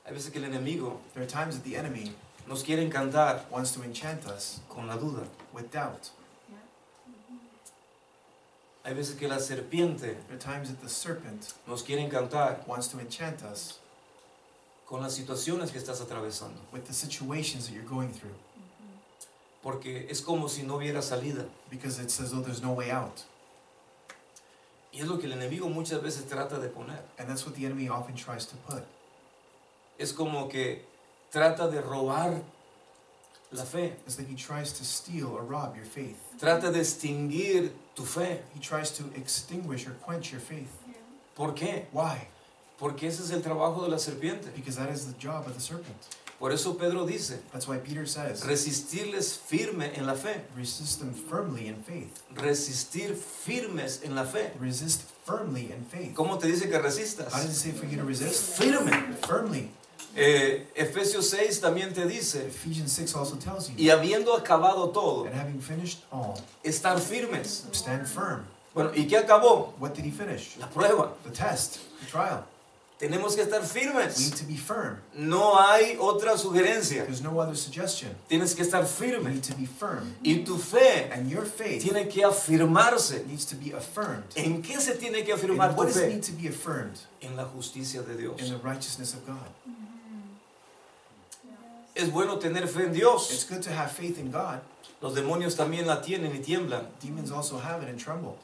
Hay veces que el enemigo There are times that the enemy nos quiere encantar wants to enchant us con la duda. with doubt. Hay veces que la serpiente There are times that the serpent nos quiere encantar wants to enchant us con las situaciones que estás atravesando. with the situations that you're going through. Porque es como si no hubiera salida. Because it's as though there's no way out. Y es lo que el enemigo muchas veces trata de poner. And that's what the enemy often tries to put. Es como que trata de robar la fe. It's like he tries to steal or rob your faith. Trata de extinguir tu fe. He tries to extinguish or quench your faith. ¿Por qué? Why? Porque ese es el trabajo de la serpiente. Because that is the job of the serpent. Por eso Pedro dice, That's why Peter says, resistirles firme en la fe. resist them firmly in faith. Resistir firmes en la fe. Resist firmly in faith. ¿Cómo te dice que resistas? How does it say for you to resist? Firme. Firmly. Efesios 6 también te dice, Ephesians 6 also tells you, y habiendo acabado todo, and having finished all, estar firmes. stand firm. Bueno, ¿y qué acabó? What did he finish? La prueba. The test, the trial. Tenemos que estar We firmes. need to be firm. No hay otra sugerencia. There's no other suggestion. Tienes que estar You firme. need to be firm. Y tu fe And your faith tiene que afirmarse. needs to be affirmed. ¿En qué se tiene que And afirmar what tu does it fe? need to be affirmed? En la justicia de Dios. In the righteousness of God. Es bueno tener fe en It's Dios. good to have faith in God. Los demonios también la tienen y tiemblan. Demons also have it and tremble.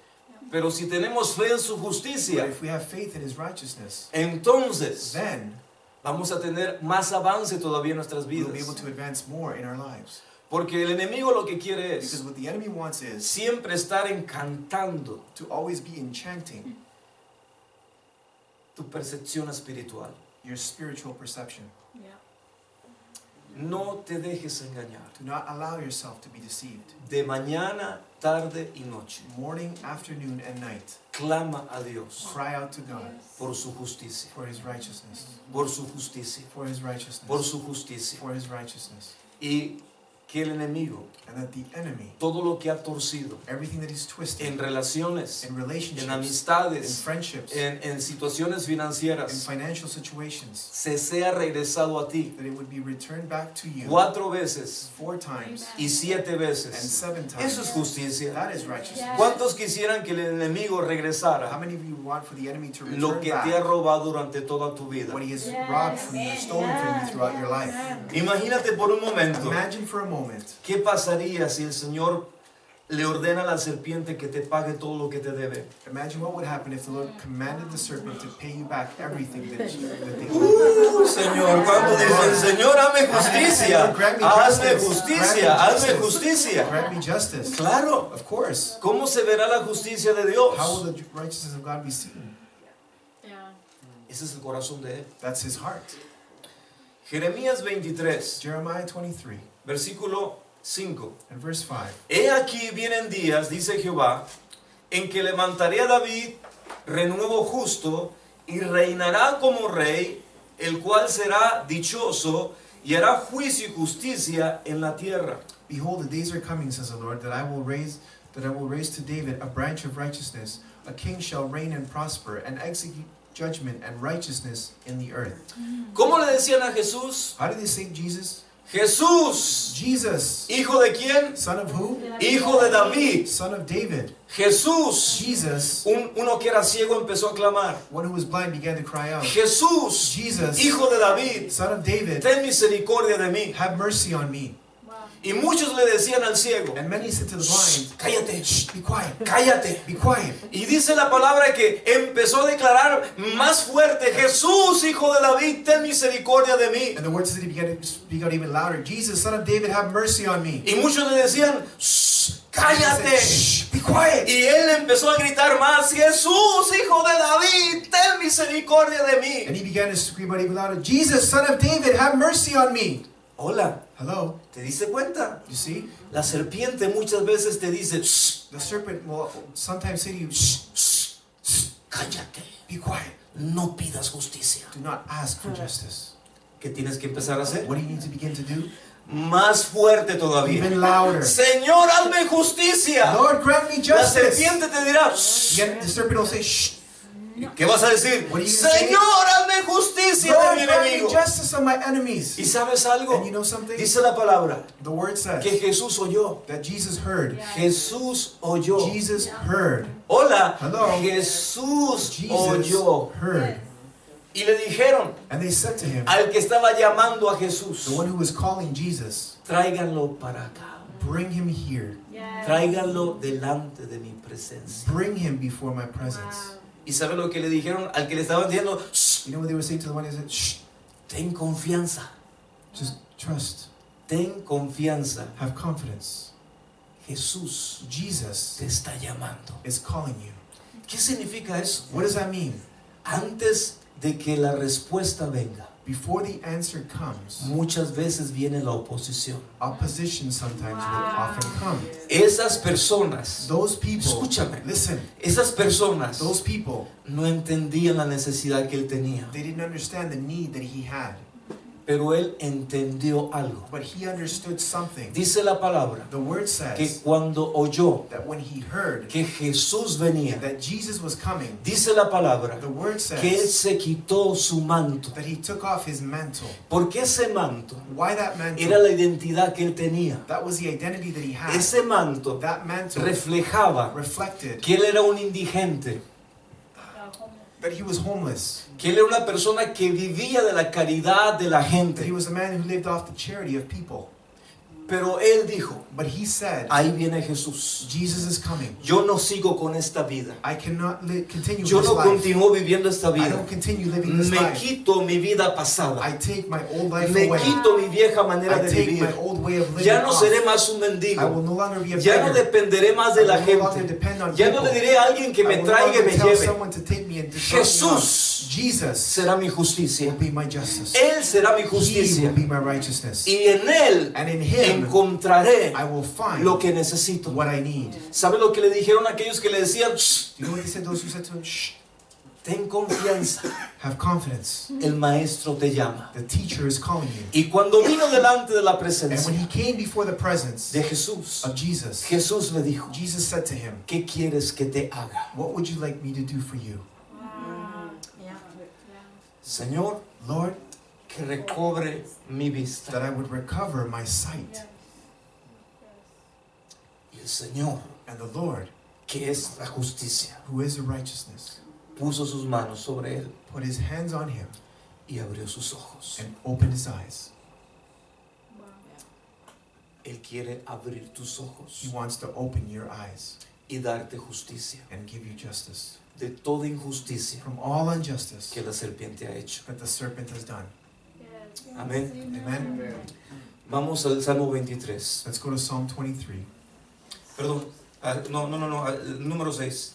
Pero si tenemos fe en su But justicia, if we have faith in His righteousness, entonces then vamos a tener más avance todavía en nuestras we'll be able vidas. to advance more in our lives. Porque el enemigo lo que quiere Because es what the enemy wants is siempre estar encantando to always be enchanting tu percepción espiritual. your spiritual perception. No te dejes engañar. Do not allow yourself to be deceived. De mañana, tarde y noche, Morning, afternoon, and night, clama a Dios cry out to God por su justicia, for His righteousness, por su justicia, for His por righteousness, su justicia. for His righteousness. Y que el enemigo, And that the enemy, todo lo que ha torcido everything that he's twisted en relaciones, in en relationships, in amistades, friendships, en situaciones in financieras, financial situations, se sea regresado a ti that it would be returned back to you 4 veces 4 times y 7 and veces. 7 Eso es times. justicia. That is righteousness. ¿Cuántos quisieran que el enemigo How regresara many of you want for the enemy to lo return que te ha back robado durante toda tu vida? what he has robbed from you, stolen from you throughout your life? Imagínate por un momento, Imagine for a moment, ¿qué pasaría si el Señor le ordena a la serpiente que te pague todo lo que te debe? imagine what would happen if the Lord commanded the serpent to pay you back everything that they owe. Señor, cuando dicen, Señor, hazme justicia, hazme justicia, hazme justicia. Grant me justice. Claro, Of course. ¿cómo se verá la justicia de How will Dios? the righteousness of God be seen? Ese es el corazón de Él. That's His heart. Jeremías 23, Jeremiah 23 versículo 5. and verse 5. He aquí vienen días, dice Jehová, en que levantaré a David renuevo justo y reinará como rey, el cual será dichoso y hará juicio y justicia en la tierra. Behold, the days are coming, says the Lord, that I will raise to David a branch of righteousness. A king shall reign and prosper, and execute judgment and righteousness in the earth. ¿Cómo le decían a Jesús? How did they say Jesus? Jesús, Jesus. ¿hijo de quién? Son of who? Hijo de David. Son of David. Jesús, Jesus. uno que era ciego empezó a clamar. One who was blind began to cry out. Jesús, Jesus. hijo de David, Son of David. ten misericordia de mí. Have mercy on me. Y muchos le decían al ciego, And many said to the blind, cállate, be quiet. cállate. Be quiet. Y dice la palabra que empezó a declarar más fuerte, Jesús, hijo de David, ten misericordia de mí. And the word says that he began to speak out even louder. Jesus, son of David, have mercy on me. Y muchos le decían, "Shh, cállate. Shh, be quiet. Y él empezó a gritar más, Jesús, hijo de David, ten misericordia de mí. And he began to scream out even louder, Jesus, son of David, have mercy on me. Hola, Hello, ¿te diste cuenta? you see? La serpiente muchas veces te dice, "Shh, The serpent will sometimes say to you, shh, shh, cállate. be quiet. No pidas justicia." Do not ask for justice. ¿Qué tienes que empezar a hacer? What do you need to begin to do? Más fuerte todavía. Even louder. Señor, hazme justicia. Lord, grant me La justice. serpiente te dirá, "Shh". Again, the serpent will say, shh. ¿Qué vas a decir? What are you gonna say? Señor, hazme justicia de Lord, mi grant me enemigo. justice on my enemies. ¿Y sabes algo? And you know something? Dice la palabra The word says que Jesús oyó. that Jesus heard. Jesús oyó. Jesus heard. Hola, Hello. Jesús Jesus oyó. heard. Y le dijeron And they said to him, al que estaba llamando a Jesús, the one who was calling Jesus, tráiganlo para acá. bring him here. Tráiganlo delante de mi presencia. Bring him before my presence. ¿Y sabe lo que le dijeron al que le estaban diciendo? "Shh, You know what they were saying to the one who said, shh, ten confianza. just trust, Ten confianza. have confidence. Jesús Jesus te está llamando. is calling you. ¿Qué significa eso? What does that mean? Antes de que la respuesta venga, Before the answer comes, muchas veces viene la oposición. opposition sometimes will often come. Esas personas, Those people, escúchame, listen, esas personas those people, no entendían la necesidad que él tenía, they didn't understand the need that he had. pero él entendió algo. But he understood something. Dice la palabra The word que says cuando oyó that when he heard que Jesús venía, that Jesus was coming, dice la palabra the word que él says se quitó su manto. that he took off his mantle. Porque ese manto Why that era mantle? la identidad que él tenía. That was the identity that he had. Ese manto That mantle reflejaba reflected que él era un indigente, that he was homeless, que él era una persona que vivía de la caridad de la that he gente. was a man who lived off the charity of people. Pero él dijo, But he said, ahí viene Jesús. Jesus is coming. Yo no sigo con esta vida. I cannot continue Yo this no life. continúo viviendo esta I vida. don't continue living this Me life. quito mi vida pasada. I take my old life Me away. quito mi vieja manera I de take vivir. my old way of living Ya no off. seré más un I will mendigo. no longer be a Ya no beggar. dependeré más I de la will no longer gente. depend on Ya no people. le diré a alguien que I me will no traiga y longer me tell lleve. someone to take me and to drop me off. Jesús Jesus será mi will justicia. be my justice. Él será mi He justicia. will be my righteousness. Y en Él And in Him, encontraré I will find lo que necesito. what I need. ¿Sabe lo que le dijeron a aquellos que le decían, "Shh, Do you know what he said? Those who said to him, shh, ten confianza, have confidence. el maestro te llama"? The teacher is calling you. Y cuando vino delante de la And when presencia he came before the presence de Jesús, of Jesus, Jesús le dijo, Jesus said to him, ¿qué quieres que te haga? what would you like me to do for you? Señor, Lord, que recobre mi that vista. I would recover my sight. Y el Señor, And the Lord, que es la justicia, who is the righteousness, puso sus manos sobre él put his hands on him y abrió sus ojos. and opened his eyes. Él quiere abrir tus He ojos wants to open your eyes y darte justicia and give you justice de toda injusticia from all injustice que la serpiente ha hecho. that the serpent has done. Amén. Amen. Vamos al Salmo 23. Let's go to Psalm 23. Perdón. No, el número 6.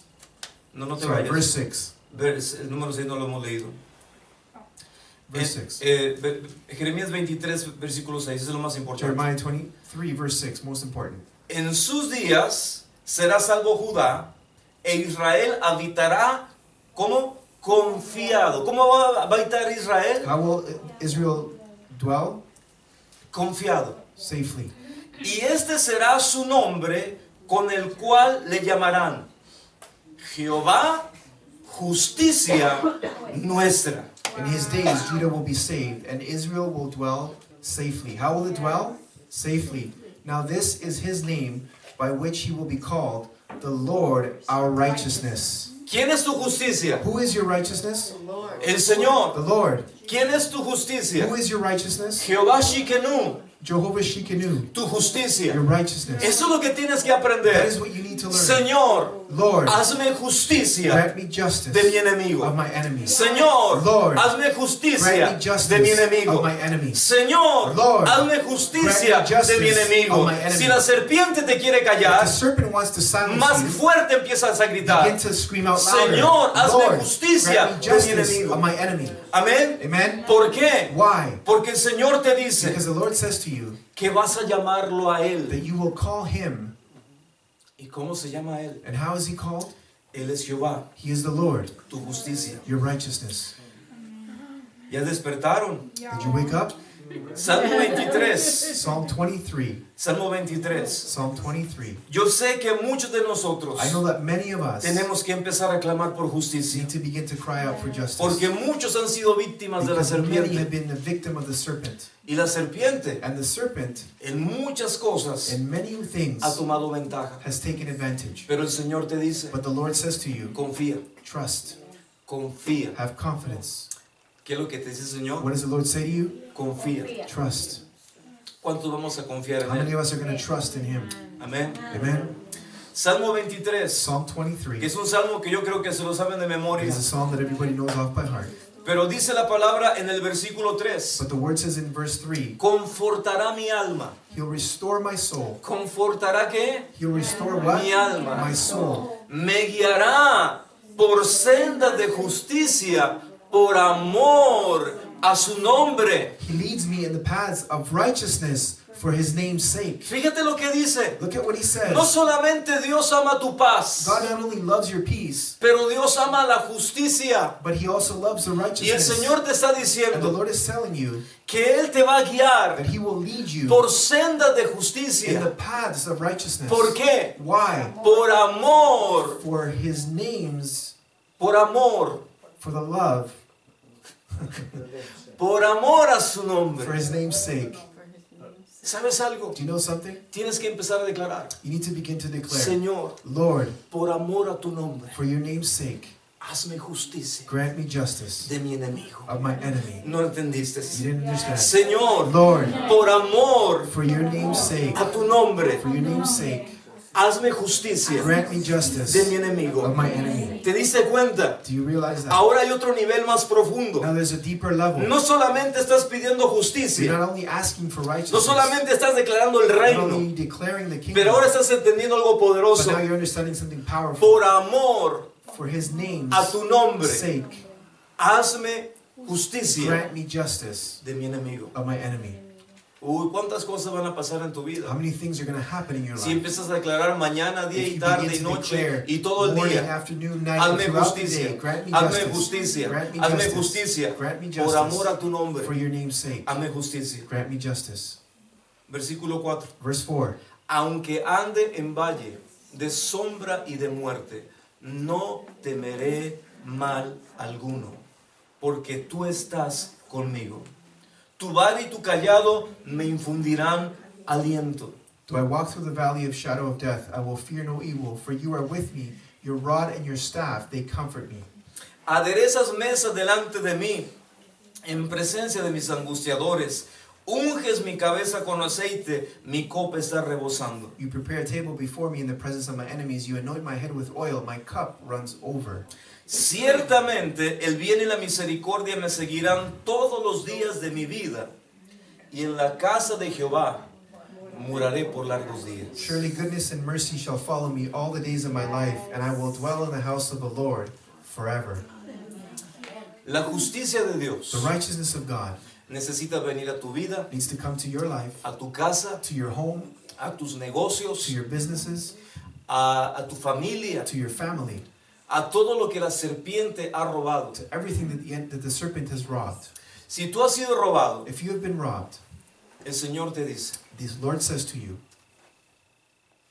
No te Sorry, vayas. verse 6. El número 6 no lo hemos leído. Verse 6. Jeremías 23, versículo 6, es lo más importante. Jeremiah 23, verse 6, most important. En sus días será salvo Judá e Israel habitará como confiado. ¿Cómo va a habitar Israel? How will Israel dwell? Confiado. Safely. Y este será su nombre con el cual le llamarán Jehová, justicia nuestra. In his days, Judah will be saved, and Israel will dwell safely. How will it dwell? Safely. Now this is his name by which he will be called, the Lord our righteousness. ¿Quién es tu justicia? Who is your righteousness? El Señor. The Lord. ¿Quién es tu justicia? Who is your righteousness? Jehová Shikenu, Jehovah Shikenu, tu justicia. your righteousness. Eso es lo que tienes que That aprender. is what you need to learn. Señor, Lord, hazme justicia grant me justice de mi enemigo. of my enemies. Señor, Lord, hazme Grant justicia me justice de mi of enemigo. my enemies. Señor, Lord, hazme justicia grant me justice de mi enemigo. of my enemy. Si la serpiente te quiere If the callar, serpent wants to silence más you, fuerte empiezas a gritar. begin to scream out louder. Señor, hazme Lord, justicia grant me de mi justice enemigo. of my enemy. Amén. Amen? ¿Por qué? Why? Porque el Señor te dice Because the Lord says to you que vas a llamarlo a Él. that you will call him. ¿Y cómo se llama Él? And how is he called? Él es Jehová, He is the Lord, tu justicia. your righteousness. ¿Ya despertaron? Did you wake up? Salmo 23. Psalm 23. Salmo 23. Psalm 23. Yo sé que muchos de nosotros I know that many of us tenemos que empezar a clamar por justicia. need to begin to cry out for justice. Porque muchos han sido víctimas de la Because many have serpiente. been the victim of the serpent. Y la serpiente And the serpent, en muchas cosas in many things, ha tomado ventaja. has taken advantage. Pero el Señor te dice, But the Lord says to you, confía, trust, confía. have confidence. ¿Qué es lo que te dice el Señor? What does the Lord say to you? Confía. Trust. ¿Cuántos vamos a confiar How en many Él? of us are going to trust in Him? Amén. Amen? Salmo 23, Psalm 23 que es un salmo que yo creo que se lo saben de memoria. is a psalm that everybody knows off by heart. Pero dice la palabra en el versículo 3, But the word says in verse 3, confortará mi alma. He'll restore my soul. ¿Confortará qué? He'll restore what? Mi alma. My soul. Me guiará por sendas de justicia por amor a su nombre. He leads me in the paths of righteousness for his name's sake. Fíjate lo que dice. Look at what he says. No solamente Dios ama tu paz, God not only loves your peace, pero Dios ama la justicia. but he also loves the Y el righteousness. Señor te está And the diciendo Lord is telling you que Él te va a guiar that he will lead you por sendas de in the justicia. paths of righteousness. ¿Por qué? Why? Por amor, For his name's, por amor, for the love, por amor a su for nombre. his name's sake. ¿Sabes algo? Do you know something? Tienes que empezar a declarar, You need to begin to declare, Señor, Lord, por amor a tu nombre, for your name's sake, hazme justicia grant me justice de mi enemigo. of my enemy. No entendiste. You didn't understand. Señor, Lord, por amor for your name's sake, a tu nombre, for your name's sake, hazme justicia grant me justice de mi enemigo. of my enemy. ¿Te diste cuenta? Do you realize that? Ahora hay otro nivel más profundo. Now there's a deeper level. No solamente estás pidiendo You're justicia, not only asking for no righteousness, solamente estás declarando el not reino, only declaring the pero ahora kingdom, estás entendiendo algo but poderoso. now you're understanding something powerful. Por amor For his name's a tu nombre, sake, hazme justicia grant me justice de mi enemigo. of my enemy. Uy, ¿cuántas cosas van a pasar en tu How vida? many things are going to happen in your Si life? empiezas a declarar mañana, día If y you tarde begin y to noche declare y todo el morning, día, afternoon, night, and hazme throughout the day, justicia, grant me hazme justice, justicia, grant me hazme justice, justicia, grant me por amor justice a tu nombre, for your name's sake, hazme justicia. grant me justice. Versículo 4. Verse 4. Aunque ande en valle de sombra y de muerte, no temeré mal alguno, porque tú estás conmigo. Tu vara y tu callado me infundirán aliento. Do I walk through the valley of shadow of death, I will fear no evil, for you are with me, your rod and your staff, they comfort me. Aderezas mesa delante de mí, en presencia de mis angustiadores. Unges mi cabeza con aceite, mi copa está rebosando. You prepare a table before me in the presence of my enemies, you anoint my head with oil, my cup runs over. Ciertamente el bien y la misericordia me seguirán todos los días de mi vida, y en la casa de Jehová moraré por largos días. Surely goodness and mercy shall follow me all the days of my life, and I will dwell in the house of the Lord forever. La justicia de Dios The righteousness of God necesita venir a tu vida, needs to come to your life, a tu casa, to your home, a tus to negocios, your businesses, a tu familia, to your family, a todo lo que la serpiente ha robado. to everything that the serpent has robbed. Si tú has sido robado, If you have been robbed, el Señor te dice, the Lord says to you,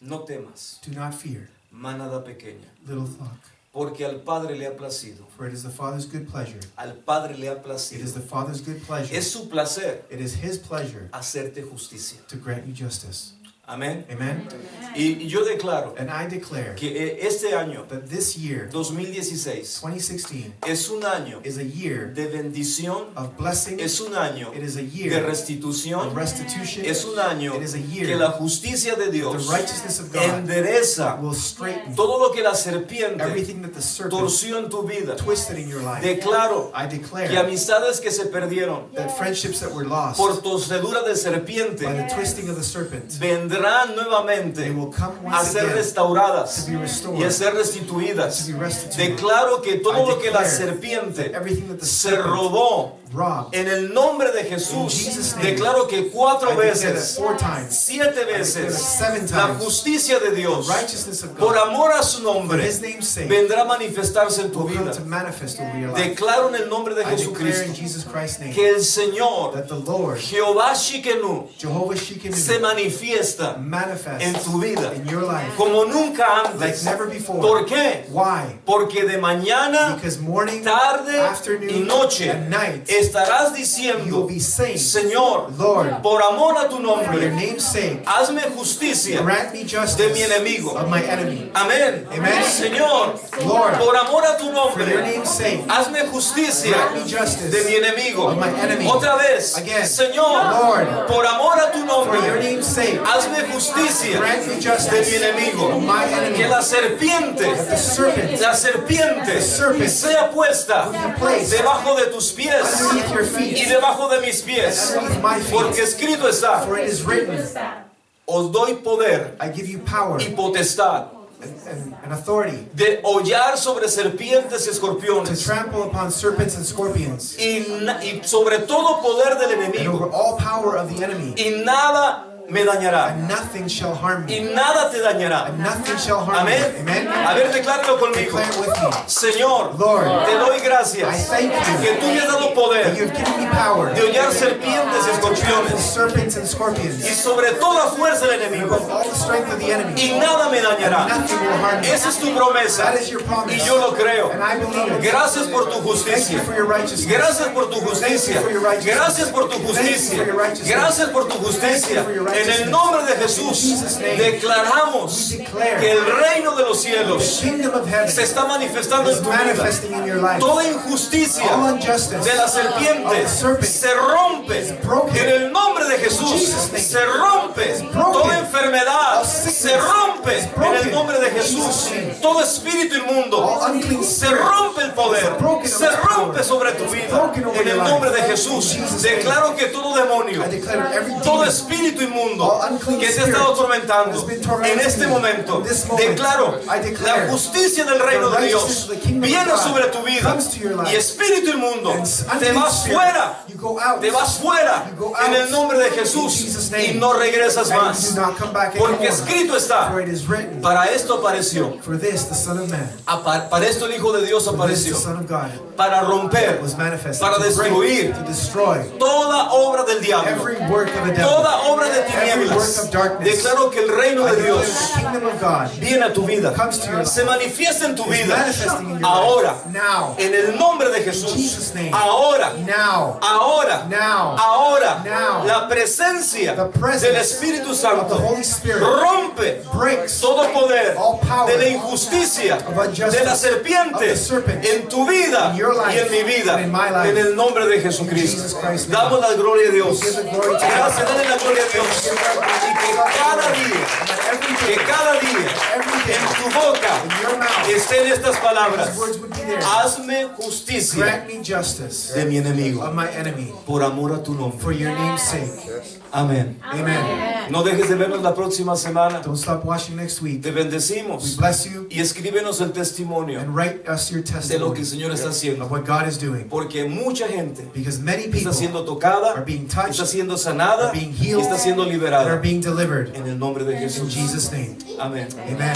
no temas, do not fear, manada pequeña, little flock, porque al Padre le ha placido, for it is the Father's good pleasure. al Padre le ha It placido, is the Father's good pleasure. es su placer It is His pleasure hacerte justicia. to grant you justice. Amén. Amen? Y yo declaro And I declare que este año that this year, 2016 2016, es un año is a year de bendición, of blessing. es un año It is a de year restitución, of restitution. es un año It is a que year la justicia de the Dios righteousness of God endereza will straighten todo lo que la serpiente everything that the serpent torció en tu vida. twisted in your life. Declaro I que declare amistades que se perdieron that friendships that were lost por torcedura de by serpiente the twisting of the serpent, vendrán nuevamente they will come a once ser again restauradas to be restored, y a ser to restituidas. be restituted. Declaro que todo I lo que la declare serpiente Everything that the se serpent robó robbed, en el nombre de in Jesús, Jesus' name, declaro que 4 I declare that veces, 4 times, 7 declare veces, that 7 la times, justicia de Dios, the righteousness of por God, amor a su for nombre, His name's sake, vendrá a manifestarse en tu will come vida. to manifest over your life. Declaro en el nombre de I declare in Jesucristo Jesus Christ's name que el Señor, that the Lord, Jehová Shikenu, Jehovah se Shikinu, manifiesta en manifests tu vida in your life como nunca like antes. never before. ¿Por qué? Why? Porque de mañana, Because morning, tarde y afternoon, noche and night, estarás you will diciendo, be saying, Señor, Lord, por amor a tu for your nombre, name's sake, hazme justicia grant me de mi justice enemigo. of my enemy. Amén. Amen. Señor, Lord, por amor a tu for your nombre, name's sake, hazme justicia grant me justice de mi enemigo. of my enemy. Otra vez, Again. Señor, Lord, por amor a tu for your nombre, name's sake, hazme justicia grant me de mi justice enemigo. of my enemy. Que la serpiente, The serpent la serpiente serpent sea puesta will be placed debajo de tus pies underneath your y feet, debajo de mis pies. underneath my Porque feet. escrito está, For it is written, os doy poder I give you power y potestad and authority de hollar sobre serpientes y to escorpiones trample upon serpents and scorpions y sobre todo poder del and over enemigo, all power of the enemy, y nada me dañará, and nothing shall harm y me, nada te dañará. and nothing shall harm me. Amén. Amen. A ver, decláralo conmigo. Declare it with me. Señor, Lord, te doy I gracias thank you que tú me has dado that poder you have given me power de hollar serpientes y to trample escorpiones serpents and y scorpions sobre toda fuerza del and enemigo, above all the strength of the enemy, y nada me and dañará. nothing will harm me. Esa es tu promesa That is your promise, y yo lo creo. and I believe it. Gracias por tu Thank you justicia. for your righteousness. Gracias por tu justicia. Gracias por tu justicia. Gracias por tu justicia. En el nombre de Jesús declaramos que el reino de los The cielos kingdom of heaven se está manifestando en is tu vida. manifesting in your life. Toda injusticia All injustice de la serpiente se rompe en el nombre de Jesús. Se rompe toda enfermedad. Se rompe en el nombre de Jesús. Todo espíritu inmundo. all unclean Se spirit rompe el poder. Se rompe sobre tu vida. En el nombre de Jesús. Declaro que todo demonio, I declare every todo demon, espíritu inmundo que te ha estado atormentando en este momento, declaro la justicia del reino de Dios viene sobre tu vida, y espíritu inmundo, te vas fuera. you go out, Te vas fuera en el nombre de Jesús y no regresas and you más. do not come back Porque anymore. escrito está, For it is written, para esto apareció, for this the Son of Man, para esto el Hijo de Dios for this the apareció, Son of God para romper, was manifested, para to break, destruir to destroy toda obra del diablo, every work of the devil, toda obra de every work tinieblas. of darkness. Declaro que el reino I de declare Dios the kingdom of God viene a tu vida, comes to your life, se manifiesta en tu is vida, manifesting in your ahora, life, now, en el nombre de in Jesús, Jesus' name, ahora, now, ahora, now, ahora, now, la presencia the presence del Espíritu of Santo the Holy Spirit rompe breaks todo poder all power de la injusticia of injustice, de la of serpiente the serpent en tu vida in your life y en mi vida, and in my life. en el nombre de In Jesucristo. Jesus Christ's name. Damos la gloria a Dios. We give the glory to God. Gracias, dale la gloria a Dios. Y que cada día en tu boca in your mouth, estén estas palabras: these words would be there. hazme justicia Grant me justice de mi enemigo of my enemy, por amor a tu nombre. for your name's sake. Amén. Amen. No dejes de vernos la próxima semana. Don't stop watching next week. Te We bendecimos bless you y escríbenos el testimonio and write us your de lo que testimony el Señor está of haciendo, what God is doing. porque mucha gente Because many está people siendo tocada, are being touched, está siendo sanada are being y healed, está siendo that are liberada being delivered en el nombre de in Jesús. Jesus' name. Amén. Amen.